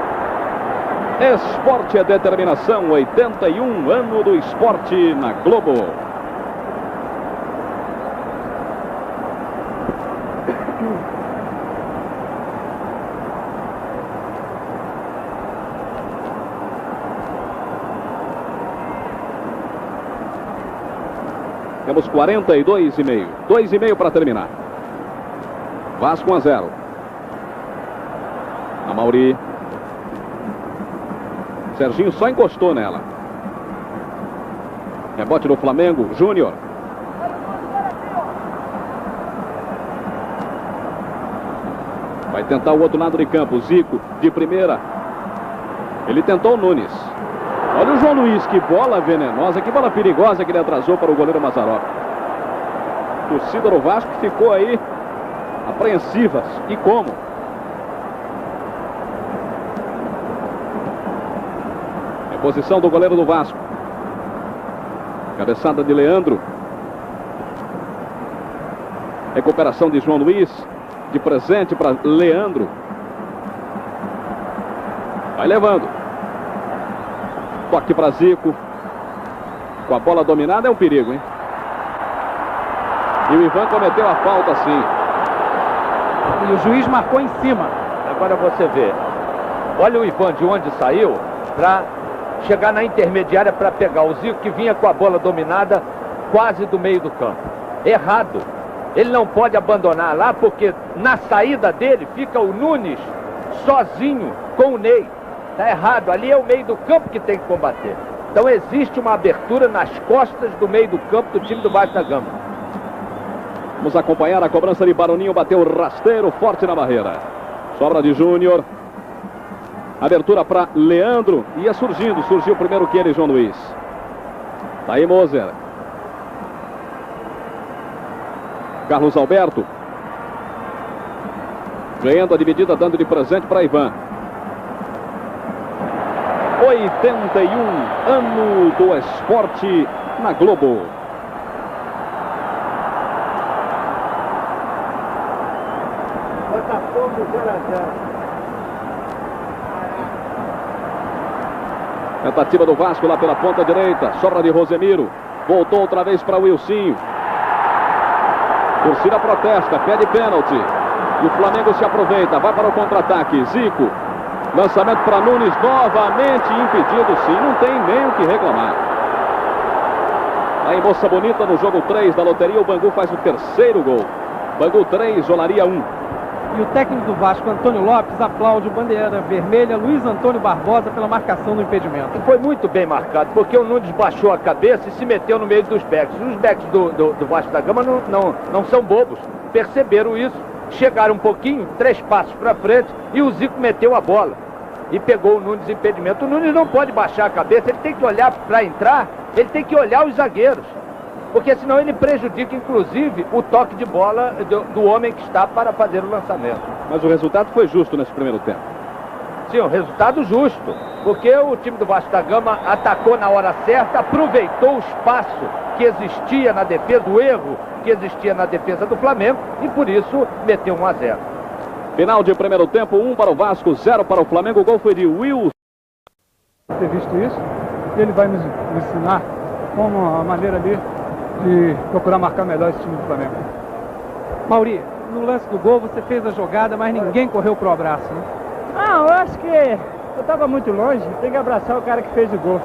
Esporte é determinação. 81 ano do esporte na Globo. Temos 42,5. 2,5 para terminar. Vasco 1-0. Amauri. Serginho só encostou nela. Rebote do Flamengo. Júnior. Vai tentar o outro lado de campo. Zico de primeira. Ele tentou o Nunes. Olha o João Luiz, que bola venenosa, que bola perigosa que ele atrasou para o goleiro Mazzaropi. Torcida do Vasco ficou aí apreensivas. E como? Posição do goleiro do Vasco. Cabeçada de Leandro. Recuperação de João Luiz. De presente para Leandro. Vai levando. Toque para Zico. Com a bola dominada é um perigo, hein? E o Ivan cometeu a falta, sim. E o juiz marcou em cima. Agora você vê. Olha o Ivan de onde saiu para chegar na intermediária para pegar o Zico, que vinha com a bola dominada quase do meio do campo. Errado. Ele não pode abandonar lá, porque na saída dele fica o Nunes sozinho com o Ney. Está errado. Ali é o meio do campo que tem que combater. Então existe uma abertura nas costas do meio do campo do time do Vasco da Gama. Vamos acompanhar a cobrança de Baroninho. Bateu rasteiro forte na barreira. Sobra de Júnior. Abertura para Leandro. Ia surgindo. Surgiu primeiro que ele, João Luiz. Tá aí Moser. Carlos Alberto. Ganhando a dividida, dando de presente para Ivan. 81 ano do esporte na Globo. Botafogo 0-0. Tentativa do Vasco lá pela ponta direita. Sobra de Rosemiro. Voltou outra vez para Wilsinho. Torcida protesta, pede pênalti. E o Flamengo se aproveita. Vai para o contra-ataque. Zico. Lançamento para Nunes. Novamente impedido, sim. Não tem nem o que reclamar. Aí Moça Bonita no jogo 3 da loteria. O Bangu faz o terceiro gol. Bangu 3, Olaria 1. E o técnico do Vasco, Antônio Lopes, aplaude o bandeira vermelha Luiz Antônio Barbosa pela marcação do impedimento. E foi muito bem marcado, porque o Nunes baixou a cabeça e se meteu no meio dos backs. Os backs do Vasco da Gama não são bobos, perceberam isso, chegaram um pouquinho, 3 passos para frente, e o Zico meteu a bola e pegou o Nunes impedimento. O Nunes não pode baixar a cabeça, ele tem que olhar para entrar, ele tem que olhar os zagueiros, porque senão ele prejudica inclusive o toque de bola do homem que está para fazer o lançamento. Mas o resultado foi justo nesse primeiro tempo. Sim, um resultado justo, porque o time do Vasco da Gama atacou na hora certa, aproveitou o espaço que existia na defesa, o erro que existia na defesa do Flamengo, e por isso meteu 1 a 0. Final de primeiro tempo, 1 para o Vasco, 0 para o Flamengo. O gol foi de Will. Ter visto isso, ele vai nos ensinar como a maneira ali de procurar marcar melhor esse time do Flamengo. Mauri, no lance do gol você fez a jogada, mas ninguém correu pro abraço, né? Ah, eu acho que eu estava muito longe, tem que abraçar o cara que fez o gol.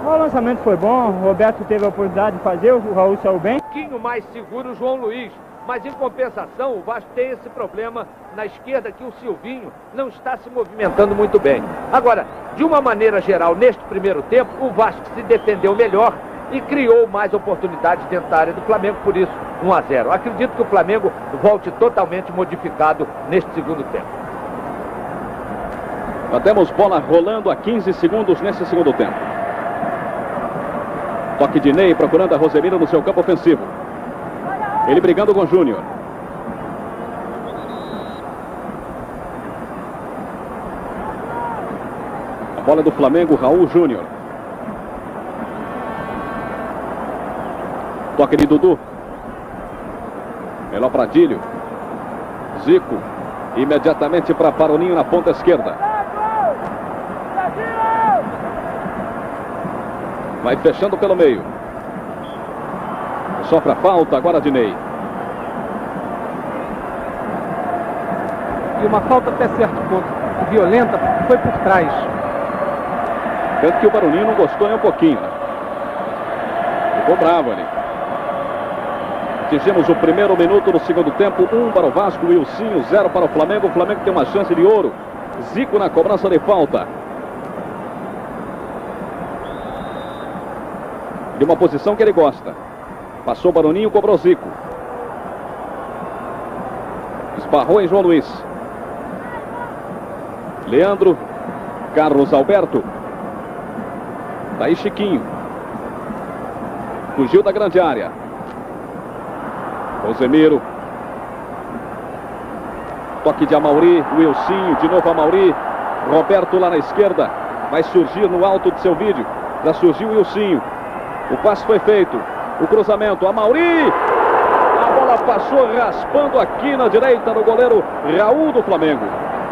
O lançamento foi bom, o Roberto teve a oportunidade de fazer, o Raul saiu bem. Um pouquinho mais seguro o João Luiz, mas em compensação o Vasco tem esse problema na esquerda, que o Silvinho não está se movimentando muito bem. Agora, de uma maneira geral, neste primeiro tempo, o Vasco se defendeu melhor e criou mais oportunidades dentro da área do Flamengo, por isso 1 a 0. Acredito que o Flamengo volte totalmente modificado neste segundo tempo. Batemos bola rolando a 15 segundos nesse segundo tempo. Toque de Ney procurando a Rosemiro no seu campo ofensivo. Ele brigando com o Júnior. A bola do Flamengo, Raul Júnior. Toque de Dudu. Melhor para Dílio. Zico. Imediatamente para Paroninho na ponta esquerda. Vai fechando pelo meio. Sofre a falta agora de Ney. E uma falta até certo ponto violenta, porque foi por trás. Tanto que o Baroninho não gostou nem um pouquinho, né? Ficou bravo ali. Atingimos o primeiro minuto do segundo tempo. 1 para o Vasco, Wilsinho, 0 para o Flamengo. O Flamengo tem uma chance de ouro. Zico na cobrança de falta. De uma posição que ele gosta. Passou o Baroninho, cobrou Zico. Esbarrou em João Luiz. Leandro. Carlos Alberto. Daí Chiquinho. Fugiu da grande área. Rosemiro. Toque de Amauri. Wilsinho. De novo Amauri. Roberto lá na esquerda. Vai surgir no alto de seu vídeo. Já surgiu o Wilsinho. O passe foi feito. O cruzamento. Amauri. A bola passou raspando aqui na direita no goleiro Raul do Flamengo.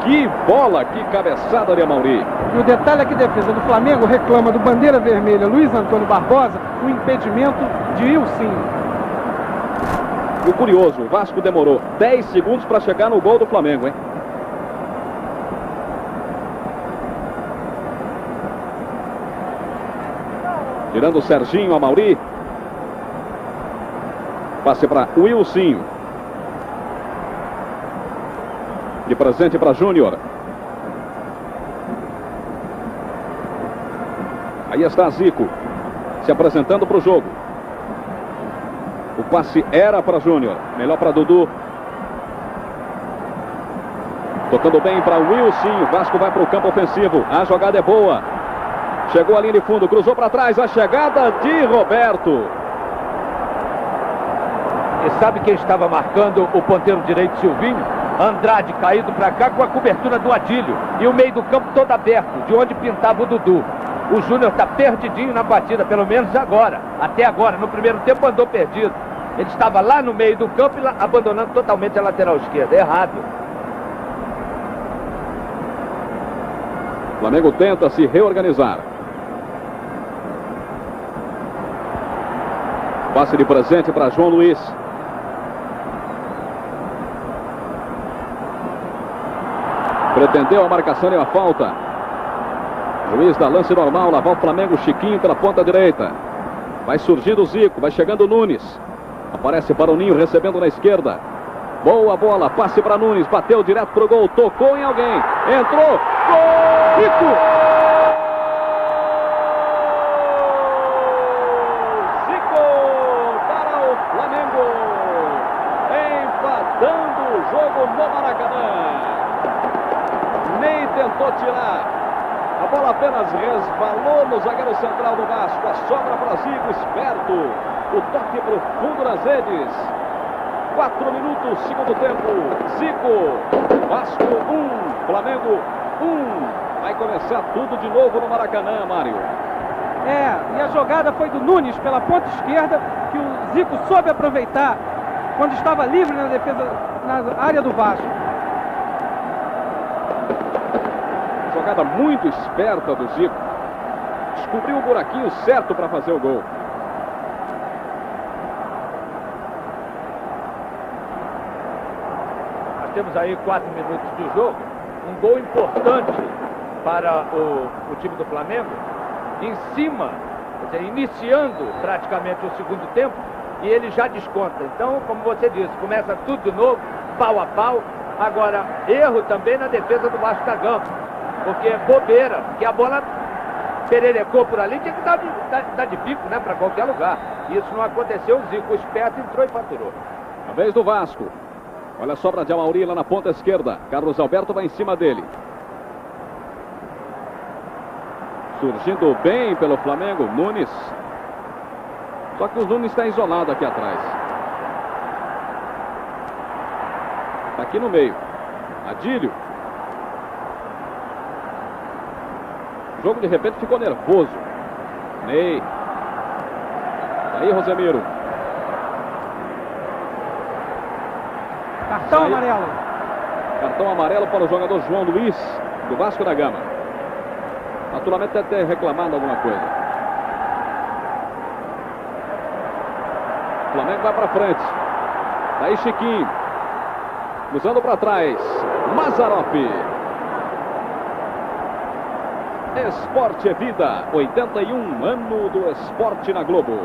Que bola, que cabeçada de Amauri. E o detalhe é que a defesa do Flamengo reclama do bandeira vermelha Luiz Antônio Barbosa o impedimento de Wilsinho. E o curioso, o Vasco demorou 10 segundos para chegar no gol do Flamengo, hein? Tirando o Serginho, Amauri. Passe para Wilsinho. De presente para Júnior. Aí está Zico. Se apresentando para o jogo. O passe era para Júnior. Melhor para Dudu. Tocando bem para Wilsinho. Vasco vai para o campo ofensivo. A jogada é boa. Chegou a linha de fundo. Cruzou para trás. A chegada de Roberto. E sabe quem estava marcando o ponteiro direito, Silvinho? Andrade caído para cá com a cobertura do Adílio. E o meio do campo todo aberto, de onde pintava o Dudu. O Júnior está perdidinho na batida, pelo menos agora. Até agora, no primeiro tempo andou perdido. Ele estava lá no meio do campo e lá, abandonando totalmente a lateral esquerda. Errado. O Flamengo tenta se reorganizar. Passe de presente para João Luiz. Pretendeu a marcação e a falta. Juiz dá lance normal. Lá vai o Flamengo. Chiquinho pela ponta direita. Vai surgindo o Zico. Vai chegando o Nunes. Aparece Baroninho recebendo na esquerda. Boa bola, passe para Nunes, bateu direto pro gol, tocou em alguém, entrou, gol! Zico! Zico para o Flamengo, empatando o jogo no Maracanã. Nem tentou tirar, a bola apenas resvalou no zagueiro central do Vasco, a sobra para Zico, esperto, o toque para o fundo das redes. 4 minutos, segundo tempo. Zico, Vasco 1, Flamengo 1. Vai começar tudo de novo no Maracanã, Mário. E a jogada foi do Nunes pela ponta esquerda, que o Zico soube aproveitar quando estava livre na defesa, na área do Vasco. Jogada muito esperta do Zico. Descobriu o buraquinho certo para fazer o gol. Temos aí 4 minutos de jogo, um gol importante para o time do Flamengo, em cima, quer dizer, iniciando praticamente o segundo tempo, e ele já desconta. Então, como você disse, começa tudo de novo, pau a pau. Agora, erro também na defesa do Vasco da Gama, porque é bobeira, que a bola pererecou por ali, tinha que dar de bico, né, para qualquer lugar. Isso não aconteceu, o Zico, esperto, entrou e faturou. A vez do Vasco. Olha a sobra de Amauri lá na ponta esquerda. Carlos Alberto vai em cima dele. Surgindo bem pelo Flamengo, Nunes. Só que o Nunes está isolado aqui atrás. Está aqui no meio. Adílio. O jogo de repente ficou nervoso. Ney. Aí Rosemiro. Cartão amarelo. Cartão amarelo para o jogador João Luiz, do Vasco da Gama. Naturalmente deve ter reclamado alguma coisa. O Flamengo vai para frente. Daí Chiquinho. Cruzando para trás. Mazzaropi. Esporte é vida. 81 ano do esporte na Globo.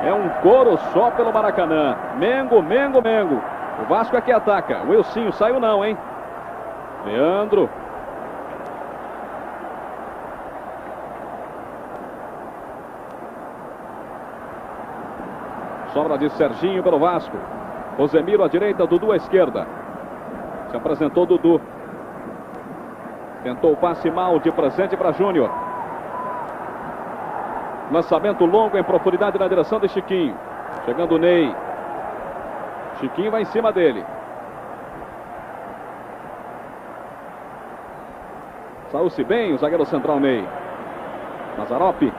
É um coro só pelo Maracanã. Mengo, Mengo, Mengo. O Vasco é que ataca. O Wilsinho saiu não, hein? Leandro. Sobra de Serginho pelo Vasco. Rosemiro à direita, Dudu à esquerda. Se apresentou Dudu. Tentou o passe mal de presente para Júnior. Lançamento longo em profundidade na direção de Chiquinho. Chegando o Ney. Chiquinho vai em cima dele. Saiu-se bem o zagueiro central Ney. Mazzaropi.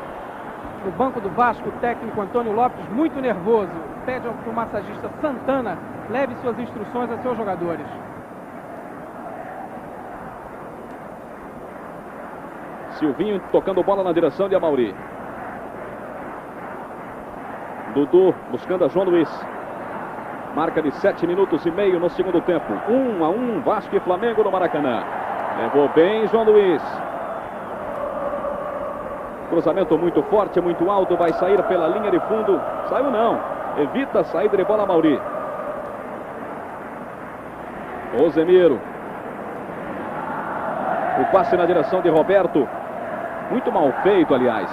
No banco do Vasco, o técnico Antônio Lopes, muito nervoso, pede ao massagista Santana leve suas instruções a seus jogadores. Silvinho tocando bola na direção de Amauri. Dudu buscando a João Luiz. Marca de 7 minutos e meio no segundo tempo. 1-1, Vasco e Flamengo no Maracanã. Levou bem João Luiz. Cruzamento muito forte, muito alto. Vai sair pela linha de fundo. Saiu não. Evita a saída de bola Amauri. Rosemiro. O passe na direção de Roberto. Muito mal feito, aliás.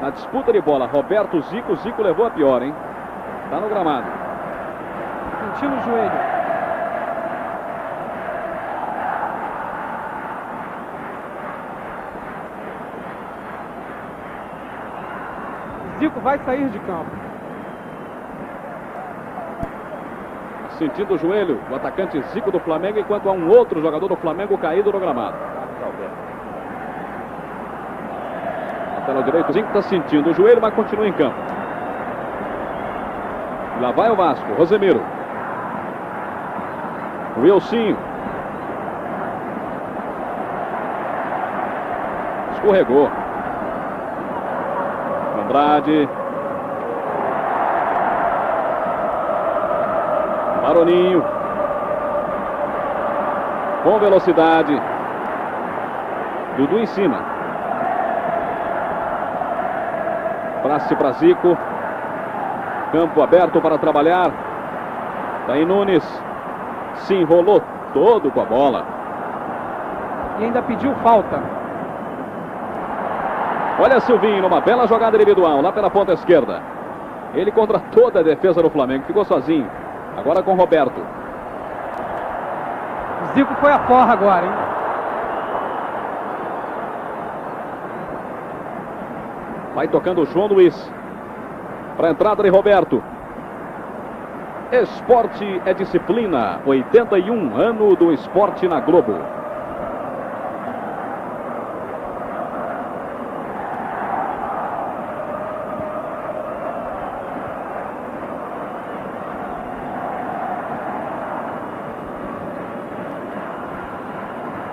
Na disputa de bola, Roberto, Zico. Zico levou a pior, hein? Tá no gramado. Sentindo o joelho. Zico vai sair de campo. Sentindo o joelho, o atacante Zico do Flamengo, enquanto há um outro jogador do Flamengo caído no gramado. Lateral direito, Zico está sentindo o joelho, mas continua em campo. Lá vai o Vasco, Rosemiro. Wilsinho. Escorregou. Andrade. Maroninho. Com velocidade. Dudu em cima. Passe para Zico. Campo aberto para trabalhar. Daí Nunes se enrolou todo com a bola. E ainda pediu falta. Olha Silvinho numa bela jogada individual lá pela ponta esquerda. Ele contra toda a defesa do Flamengo. Ficou sozinho. Agora com Roberto. Zico foi a forra agora, hein? Vai tocando o João Luiz. Para a entrada de Roberto. Esporte é disciplina. 81 ano do esporte na Globo.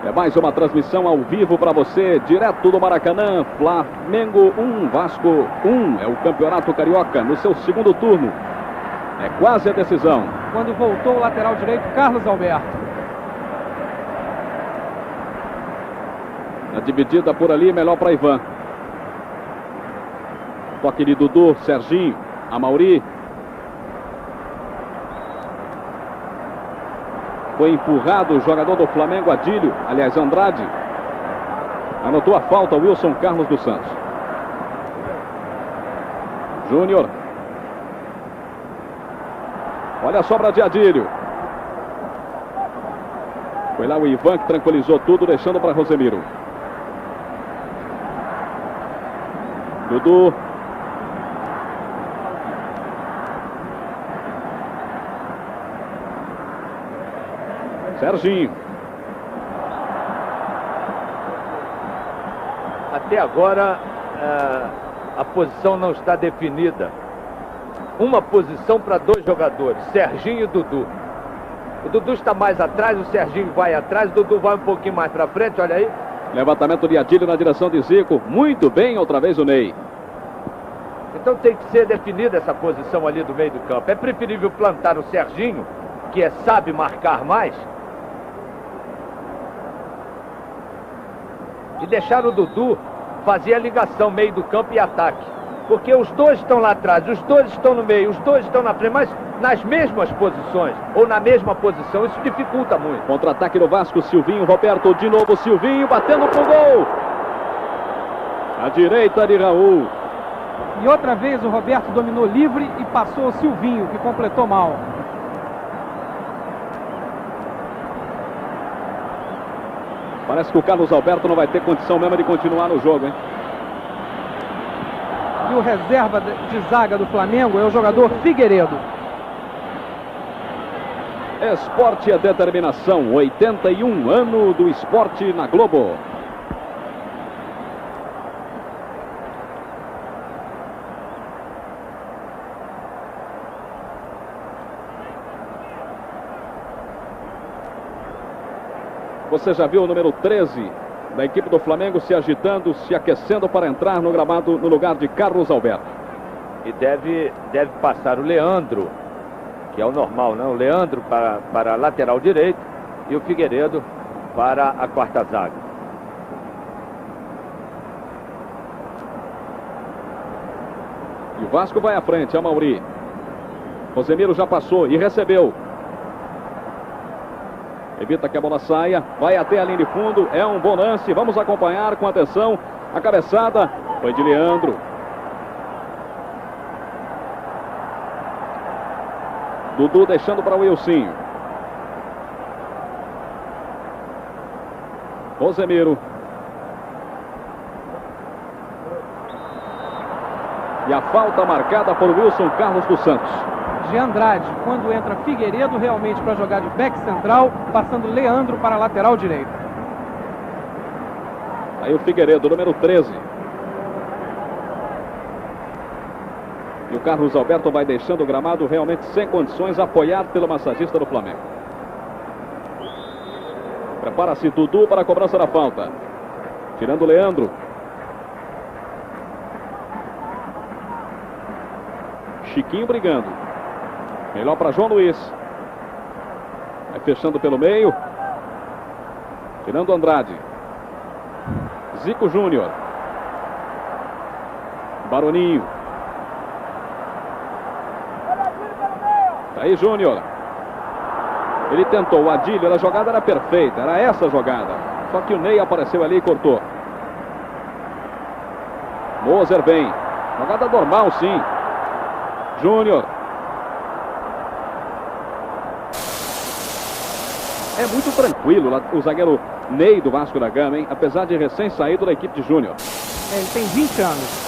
É mais uma transmissão ao vivo para você, direto do Maracanã. Flamengo 1, Vasco 1. É o Campeonato Carioca no seu segundo turno. É quase a decisão. Quando voltou o lateral direito, Carlos Alberto. A dividida por ali, melhor para Ivan. Toque de Dudu, Serginho, Amauri. Foi empurrado o jogador do Flamengo, Adílio, aliás, Andrade. Anotou a falta, Wilson Carlos dos Santos. Júnior. Olha a sobra de Adílio. Foi lá o Ivan que tranquilizou tudo, deixando para Rosemiro. Dudu. Serginho. Até agora, a posição não está definida. Uma posição para dois jogadores, Serginho e Dudu. O Dudu está mais atrás, o Serginho vai atrás, o Dudu vai um pouquinho mais para frente, olha aí. Levantamento de Adílio na direção de Zico. Muito bem, outra vez o Ney. Então tem que ser definida essa posição ali do meio do campo. É preferível plantar o Serginho, que sabe marcar mais, e deixar o Dudu fazer a ligação meio do campo e ataque. Porque os dois estão lá atrás, os dois estão no meio, os dois estão na frente, mas nas mesmas posições, ou na mesma posição. Isso dificulta muito. Contra-ataque do Vasco, Silvinho, Roberto, de novo Silvinho, batendo pro gol. À direita de Raul. E outra vez o Roberto dominou livre e passou o Silvinho, que completou mal. Parece que o Carlos Alberto não vai ter condição mesmo de continuar no jogo, hein? E o reserva de zaga do Flamengo é o jogador Figueiredo. Esporte é determinação. 81 ano do esporte na Globo. Você já viu o número 13 da equipe do Flamengo se agitando, se aquecendo para entrar no gramado no lugar de Carlos Alberto. E deve passar o Leandro, que é o normal, né? O Leandro para a lateral direito e o Figueiredo para a quarta zaga. E o Vasco vai à frente, Amauri. Rosemiro já passou e recebeu. Evita que a bola saia, vai até a linha de fundo, é um bom lance, vamos acompanhar com atenção. A cabeçada foi de Leandro. Dudu deixando para o Wilson. Rosemiro. E a falta marcada por Wilson Carlos dos Santos. De Andrade, quando entra Figueiredo realmente para jogar de back central, passando Leandro para a lateral direita. Aí o Figueiredo, número 13. E o Carlos Alberto vai deixando o gramado realmente sem condições, apoiado pelo massagista do Flamengo. Prepara-se Dudu para a cobrança da falta. Tirando o Leandro. Chiquinho brigando. Melhor para João Luiz. Vai fechando pelo meio. Tirando Andrade. Zico Júnior. Baroninho. Tá aí Júnior. Ele tentou o Adílio, a jogada era perfeita. Era essa a jogada. Só que o Ney apareceu ali e cortou. Moser vem. Jogada normal, sim. Júnior. É muito tranquilo o zagueiro Ney do Vasco da Gama, hein? Apesar de recém-saído da equipe de Júnior. Ele tem 20 anos.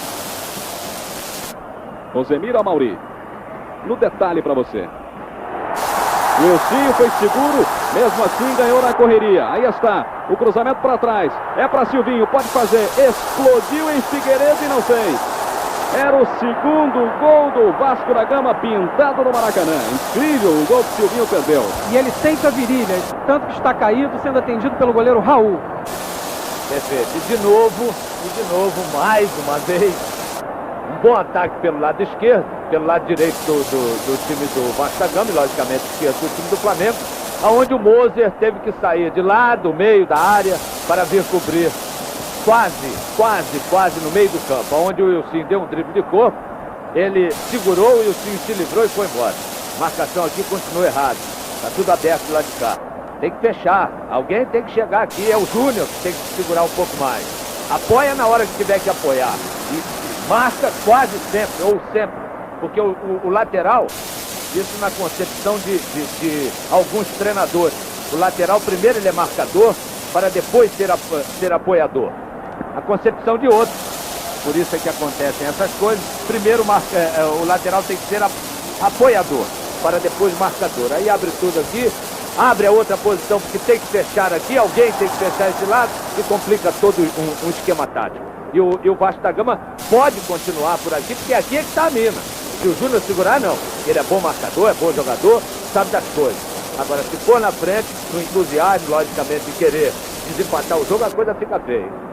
Rosemiro Amauri. No detalhe para você. O Elcinho foi seguro, mesmo assim ganhou na correria. Aí está, o cruzamento para trás. É para Silvinho, pode fazer. Explodiu em Figueiredo e não fez. Era o segundo gol do Vasco da Gama pintado no Maracanã. Incrível o gol que Silvinho perdeu. E ele sente a virilha, tanto que está caído, sendo atendido pelo goleiro Raul. Perfeito. E de novo, mais uma vez, um bom ataque pelo lado esquerdo, pelo lado direito do time do Vasco da Gama, e logicamente esquerdo do time do Flamengo, aonde o Moser teve que sair de lá, do meio da área, para vir cobrir quase no meio do campo, onde o Wilson deu um drible de corpo, ele segurou, o Wilson se livrou e foi embora. Marcação aqui continua errada, está tudo aberto do lado de cá. Tem que fechar, alguém tem que chegar aqui, é o Júnior que tem que segurar um pouco mais. Apoia na hora que tiver que apoiar. E marca quase sempre, ou sempre, porque o lateral, isso na concepção de alguns treinadores, o lateral primeiro ele é marcador, para depois ser apoiador. A concepção de outros. Por isso é que acontecem essas coisas. Primeiro o lateral tem que ser apoiador, para depois marcador. Aí abre tudo aqui, abre a outra posição, porque tem que fechar aqui, alguém tem que fechar esse lado, e complica todo um esquema tático. E o Vasco da Gama pode continuar por aqui, porque aqui é que está a mina. Se o Júnior segurar, não. Ele é bom marcador, é bom jogador, sabe das coisas. Agora, se for na frente, no entusiasmo, logicamente, de querer desempatar o jogo, a coisa fica feia.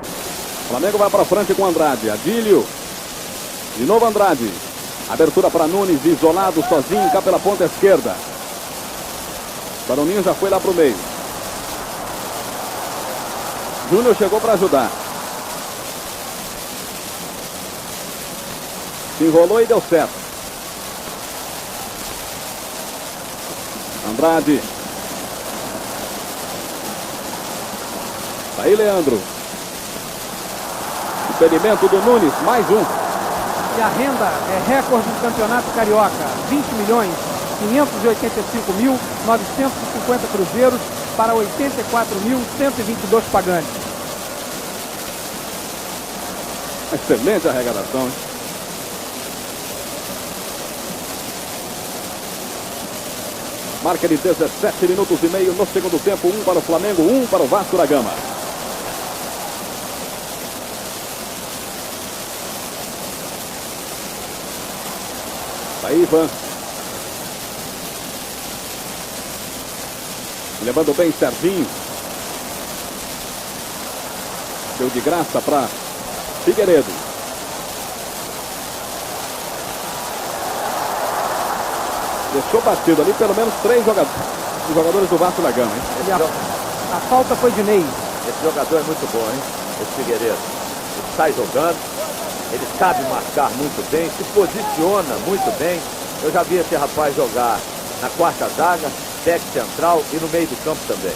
O Flamengo vai para frente com Andrade. Adílio. De novo Andrade. Abertura para Nunes, isolado, sozinho, cá pela ponta esquerda. Baroninho já foi lá para o meio. Júnior chegou para ajudar. Se enrolou e deu certo. Andrade. Tá aí Leandro. Impedimento do Nunes, mais um. E a renda é recorde do Campeonato Carioca. 20.585.950 cruzeiros para 84.122 pagantes. Excelente arrecadação, hein? Marca de 17 minutos e meio no segundo tempo. 1 para o Flamengo, 1 para o Vasco da Gama. Aí Ivan. Levando bem Serginho. Deu de graça para Figueiredo. Deixou batido ali pelo menos 3 jogadores do Vasco da Gama, hein? A falta foi de Ney. Esse jogador é muito bom, hein? Esse Figueiredo. Ele sai jogando, ele sabe marcar muito bem, se posiciona muito bem. Eu já vi esse rapaz jogar na quarta zaga, back central e no meio do campo também.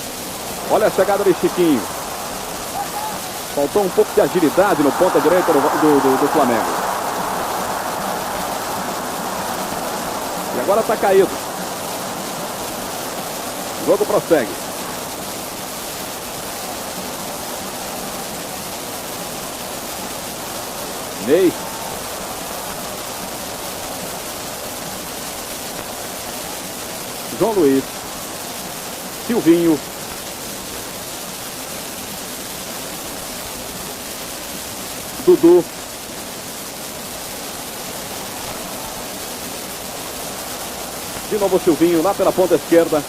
Olha a chegada de Chiquinho. Faltou um pouco de agilidade no ponta direita do Flamengo. E agora está caído. O jogo prossegue. Ney. João Luiz. Silvinho. Dudu. De novo Silvinho lá pela ponta esquerda.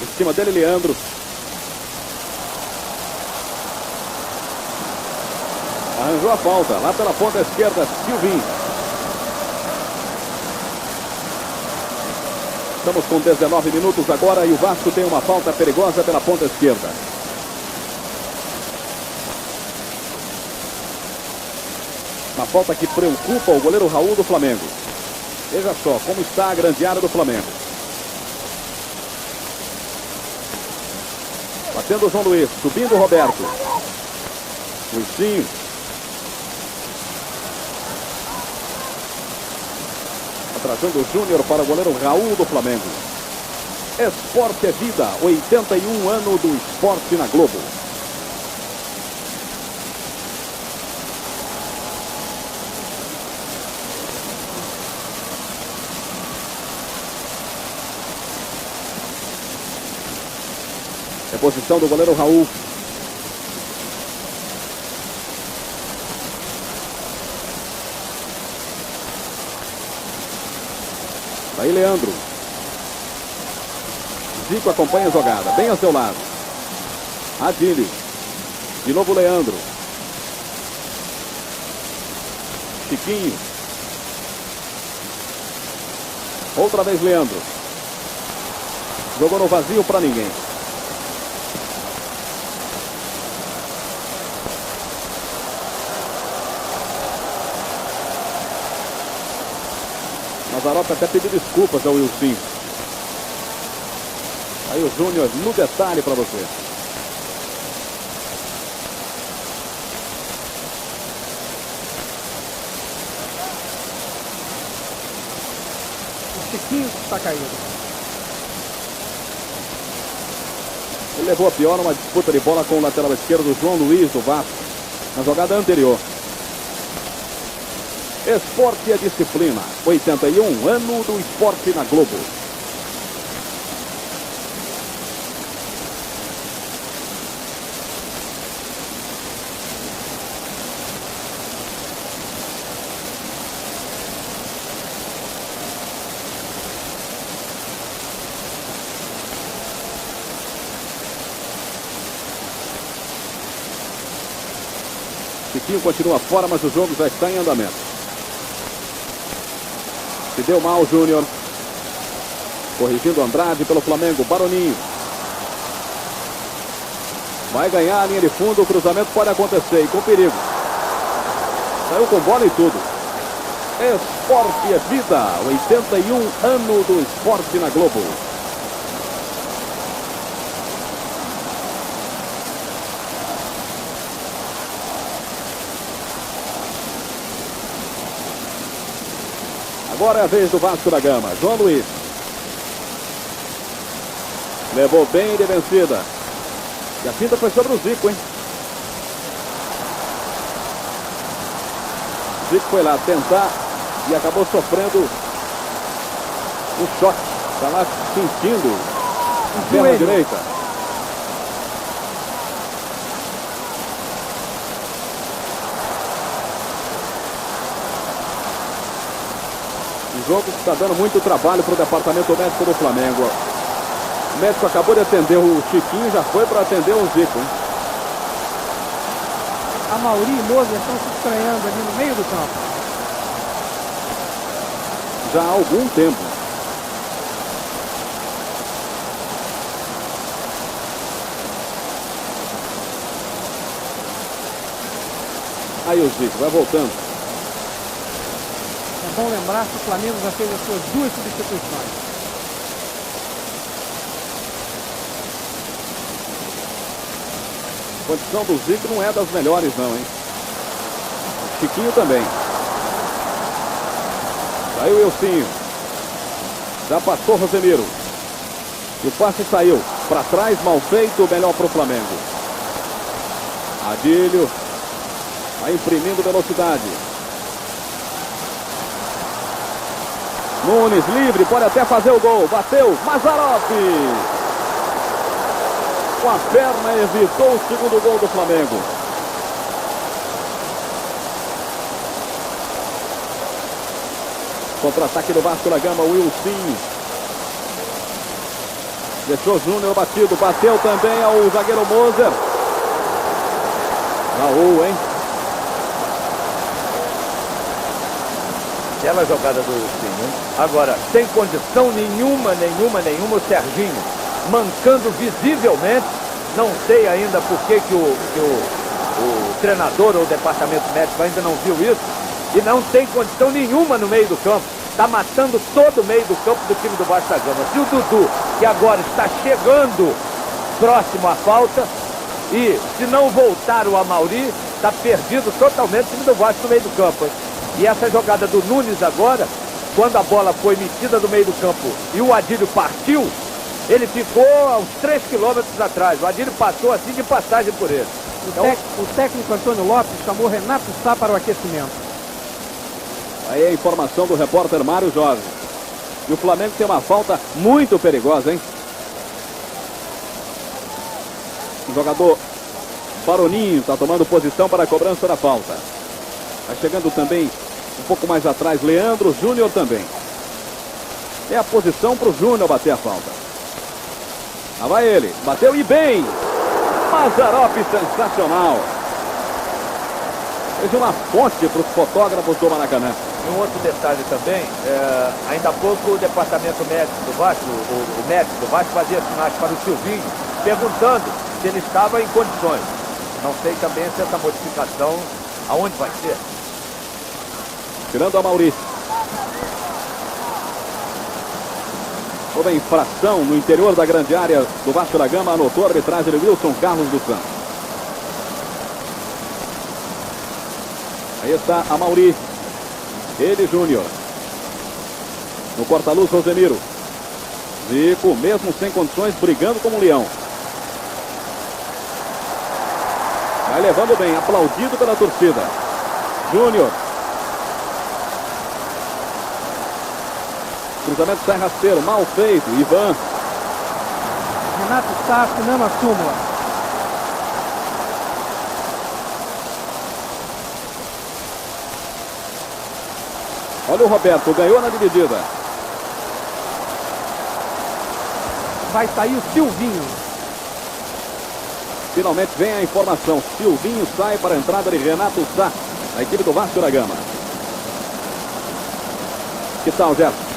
Em cima dele Leandro. Arranjou a falta, lá pela ponta esquerda, Silvinho. Estamos com 19 minutos agora e o Vasco tem uma falta perigosa pela ponta esquerda. Uma falta que preocupa o goleiro Raul do Flamengo. Veja só como está a grande área do Flamengo. Batendo o João Luiz, subindo o Roberto. Luizinho. Atrasando o Júnior para o goleiro Raul do Flamengo. Esporte é vida, 81 anos do esporte na Globo. Reposição do goleiro Raul. Aí Leandro. Zico acompanha a jogada, bem ao seu lado. Adílio. De novo Leandro. Chiquinho. Outra vez Leandro. Jogou no vazio para ninguém. Mazzaropi até pediu desculpas ao Wilson. Aí o Júnior no detalhe para você. O Chiquinho está caído. Ele levou a pior numa disputa de bola com o lateral esquerdo João Luiz do Vasco na jogada anterior. Esporte é disciplina. 81 anos do esporte na Globo. Chiquinho continua fora, mas o jogo já está em andamento. Se deu mal o Júnior. Corrigindo Andrade pelo Flamengo. Baroninho. Vai ganhar a linha de fundo. O cruzamento pode acontecer. E com perigo. Saiu com bola e tudo. Esporte é vida. 81 anos do esporte na Globo. Agora é a vez do Vasco da Gama. João Luiz. Levou bem de vencida. E a finta foi sobre o Zico, hein? Zico foi lá tentar e acabou sofrendo um choque. Está lá sentindo a perna direita. O jogo está dando muito trabalho para o departamento médico do Flamengo. O médico acabou de atender o Chiquinho, já foi para atender o Zico, hein? A Mauri e Moser estão se estranhando ali no meio do campo. Já há algum tempo. Aí o Zico vai voltando. É bom lembrar que o Flamengo já fez as suas 2 substituições. A condição do Zico não é das melhores não, hein? Chiquinho também. Saiu o Wilson. Já passou o Rosemiro. E o passe saiu. Para trás, mal feito, melhor para o Flamengo. Adílio. Vai imprimindo velocidade. Nunes livre, pode até fazer o gol. Bateu, Mazzaropi. Com a perna evitou o segundo gol do Flamengo. Contra-ataque do Vasco da Gama, Wilson. Deixou Júnior batido, bateu também ao zagueiro Moser. Raul, hein? Bela jogada do Wilson, hein? Agora, sem condição nenhuma, o Serginho mancando visivelmente. Não sei ainda por que o treinador ou o departamento médico ainda não viu isso. E não tem condição nenhuma no meio do campo. Está matando todo o meio do campo do time do Vasco da Gama. Se o Dudu, que agora está chegando próximo à falta, e se não voltar o Amauri, está perdido totalmente o time do Vasco no meio do campo, hein? E essa jogada do Nunes agora, quando a bola foi metida do meio do campo e o Adílio partiu, ele ficou a uns 3 quilômetros atrás. O Adílio passou assim de passagem por ele. O técnico Antônio Lopes chamou Renato Sá para o aquecimento. Aí a informação do repórter Mário Jorge. E o Flamengo tem uma falta muito perigosa, hein? O jogador Baroninho está tomando posição para a cobrança da falta. Vai chegando também um pouco mais atrás Leandro Júnior também. É a posição para o Júnior bater a falta. Lá vai ele, bateu e bem. Mazzaropi sensacional. Fez uma fonte para os fotógrafos do Maracanã. E um outro detalhe também, ainda há pouco o departamento médico do Vasco, o médico do Vasco fazia sinais para o Silvinho, perguntando se ele estava em condições. Não sei também se essa modificação, aonde vai ser. Tirando a Maurício. Toda a infração no interior da grande área do Vasco da Gama, anotou a arbitragem de Wilson Carlos dos Santos. Aí está a Mauri. Ele, Júnior. No corta-luz, Rosemiro. Zico, mesmo sem condições, brigando como um leão. Vai levando bem, aplaudido pela torcida. Júnior. Cruzamento sai rasteiro, mal feito. Ivan. Renato Sá assinando a súmula. Olha o Roberto, ganhou na dividida. Vai sair o Silvinho. Finalmente vem a informação. Silvinho sai para a entrada de Renato Sá, a equipe do Vasco da Gama. Que tal, Gerson?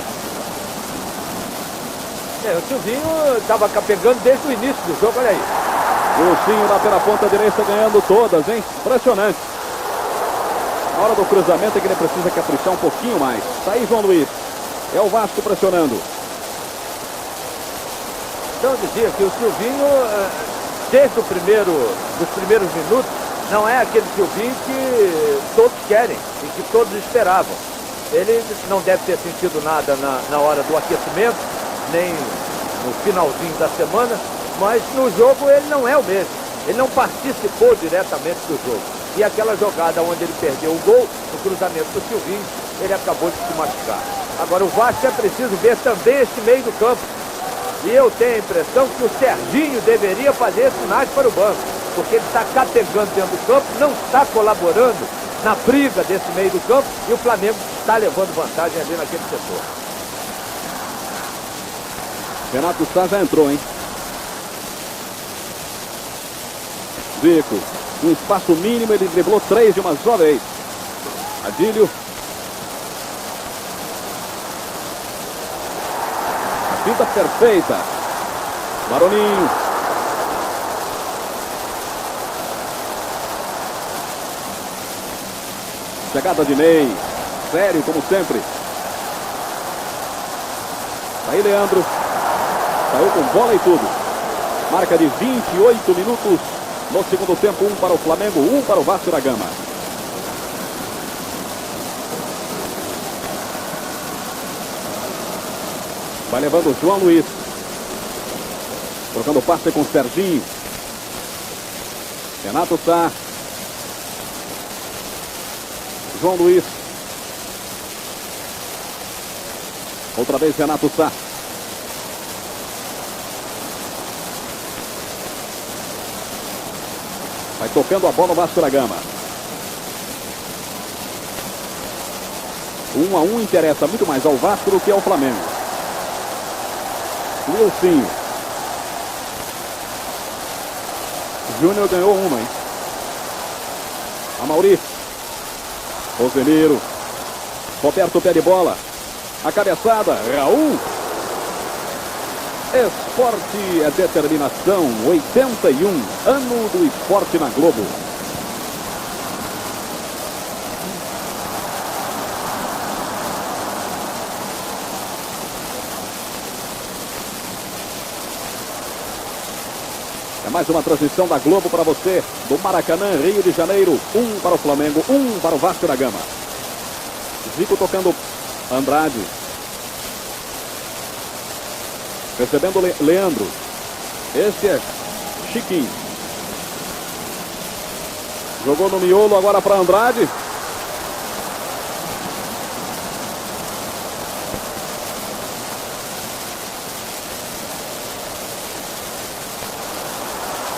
O Silvinho estava pegando desde o início do jogo, olha aí. O Ursinho lá pela ponta direita ganhando todas, hein? Impressionante. Na hora do cruzamento é que ele precisa caprichar um pouquinho mais. Tá aí João Luiz. É o Vasco pressionando. Então eu dizia que o Silvinho, desde dos primeiros minutos, não é aquele Silvinho que todos querem e que todos esperavam. Ele não deve ter sentido nada na hora do aquecimento, nem no finalzinho da semana, mas no jogo ele não é o mesmo. Ele não participou diretamente do jogo. E aquela jogada onde ele perdeu o gol, no cruzamento do Silvinho, ele acabou de se machucar. Agora o Vasco é preciso ver também esse meio do campo. E eu tenho a impressão que o Serginho deveria fazer sinais para o banco, porque ele está capengando dentro do campo, não está colaborando na briga desse meio do campo, e o Flamengo está levando vantagem ali naquele setor. Renato Sá já entrou, hein? Zico, um espaço mínimo, ele driblou 3 de uma só vez. Adílio. A finta perfeita. Baroninho. Chegada de Ney. Sério, como sempre. Tá aí Leandro. Saiu com bola e tudo. Marca de 28 minutos no segundo tempo. 1 para o Flamengo, 1 para o Vasco da Gama. Vai levando o João Luiz. Trocando passe com o Serginho. Renato Sá. João Luiz. Outra vez Renato Sá. Vai tocando a bola no Vasco da Gama. 1 a 1 interessa muito mais ao Vasco do que ao Flamengo. Wilson. Júnior ganhou uma, hein? A Maurício. Rosemiro. Roberto pé de bola. A cabeçada, Raul. Esporte é determinação. 81, ano do esporte na Globo. É mais uma transmissão da Globo para você, do Maracanã, Rio de Janeiro. 1 para o Flamengo, 1 para o Vasco da Gama. Zico tocando Andrade. Recebendo Leandro. Este é Chiquinho. Jogou no miolo agora para Andrade.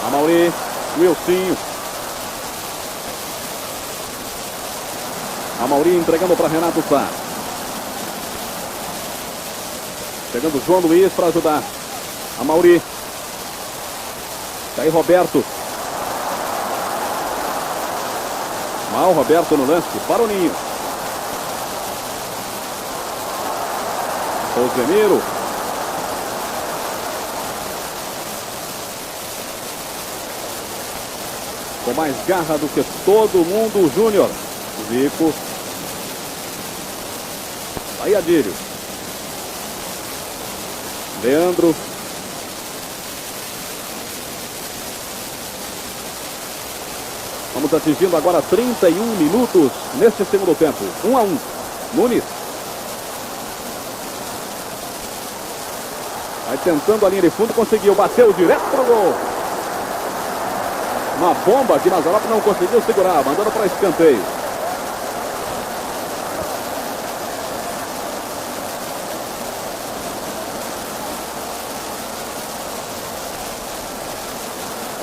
Amauri, Wilsinho. Amauri entregando para Renato Sá. Chegando João Luiz para ajudar. Amauri. Tá aí Roberto. Mal Roberto no lance. Baroninho. Rosemiro. Com mais garra do que todo mundo, o Júnior. Zico. Aí Adílio. Leandro. Vamos atingindo agora 31 minutos neste segundo tempo. 1-1. Nunes. Vai tentando a linha de fundo, conseguiu. Bateu direto para o gol. Uma bomba que Mazzaropi não conseguiu segurar, mandando para escanteio.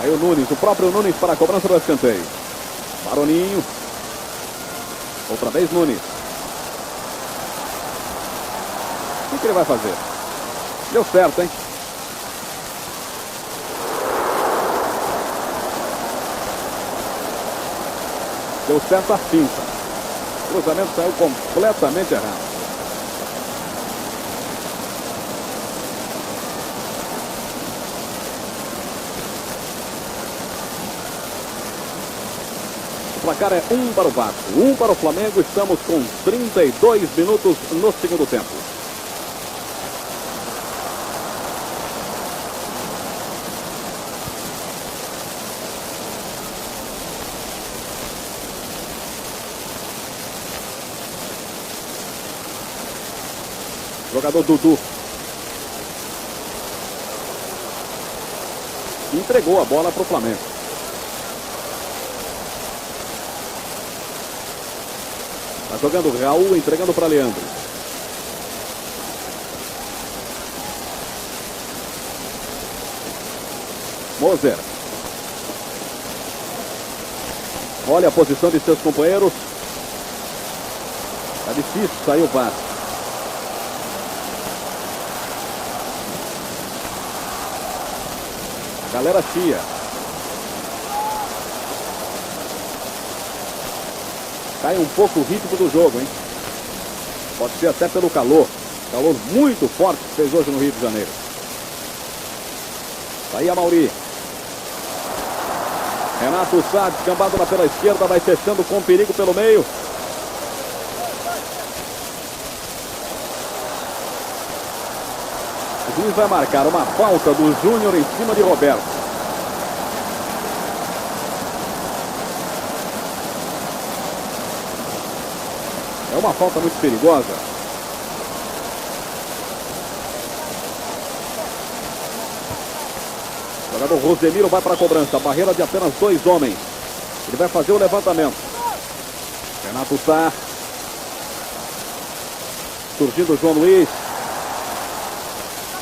Aí o Nunes, o próprio Nunes para a cobrança do escanteio. Baroninho. Outra vez Nunes. O que ele vai fazer? Deu certo, hein? Deu certo a finta. O cruzamento saiu completamente errado. O placar é 1 para o Vasco, 1 para o Flamengo. Estamos com 32 minutos no segundo tempo. Jogador Dudu. Entregou a bola para o Flamengo. Está jogando Raul, entregando para Leandro. Moser. Olha a posição de seus companheiros. Está difícil sair o passe. Galera chia. Cai um pouco o ritmo do jogo, hein? Pode ser até pelo calor. Calor muito forte que fez hoje no Rio de Janeiro. Aí a Mauri. Renato Sá, descambado lá pela esquerda, vai fechando com perigo pelo meio. O juiz vai marcar uma falta do Júnior em cima de Roberto. É uma falta muito perigosa. O jogador Rosemiro vai para a cobrança. Barreira de apenas 2 homens. Ele vai fazer o levantamento. Renato Sá. Surgindo João Luiz.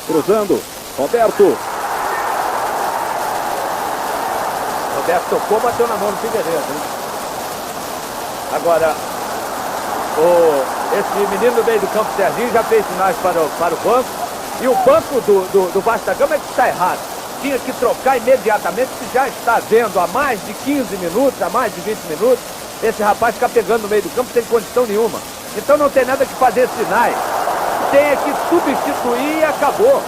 Cruzando. Roberto. Roberto tocou, bateu na mão do Figueiredo, hein? Agora, esse menino do meio do campo, Serginho, já fez sinais para o banco. E o banco do Vasco da Gama é que está errado. Tinha que trocar imediatamente, que já está vendo há mais de 15 minutos, há mais de 20 minutos, esse rapaz ficar pegando no meio do campo sem condição nenhuma. Então não tem nada que fazer sinais. Tem é que substituir e acabou.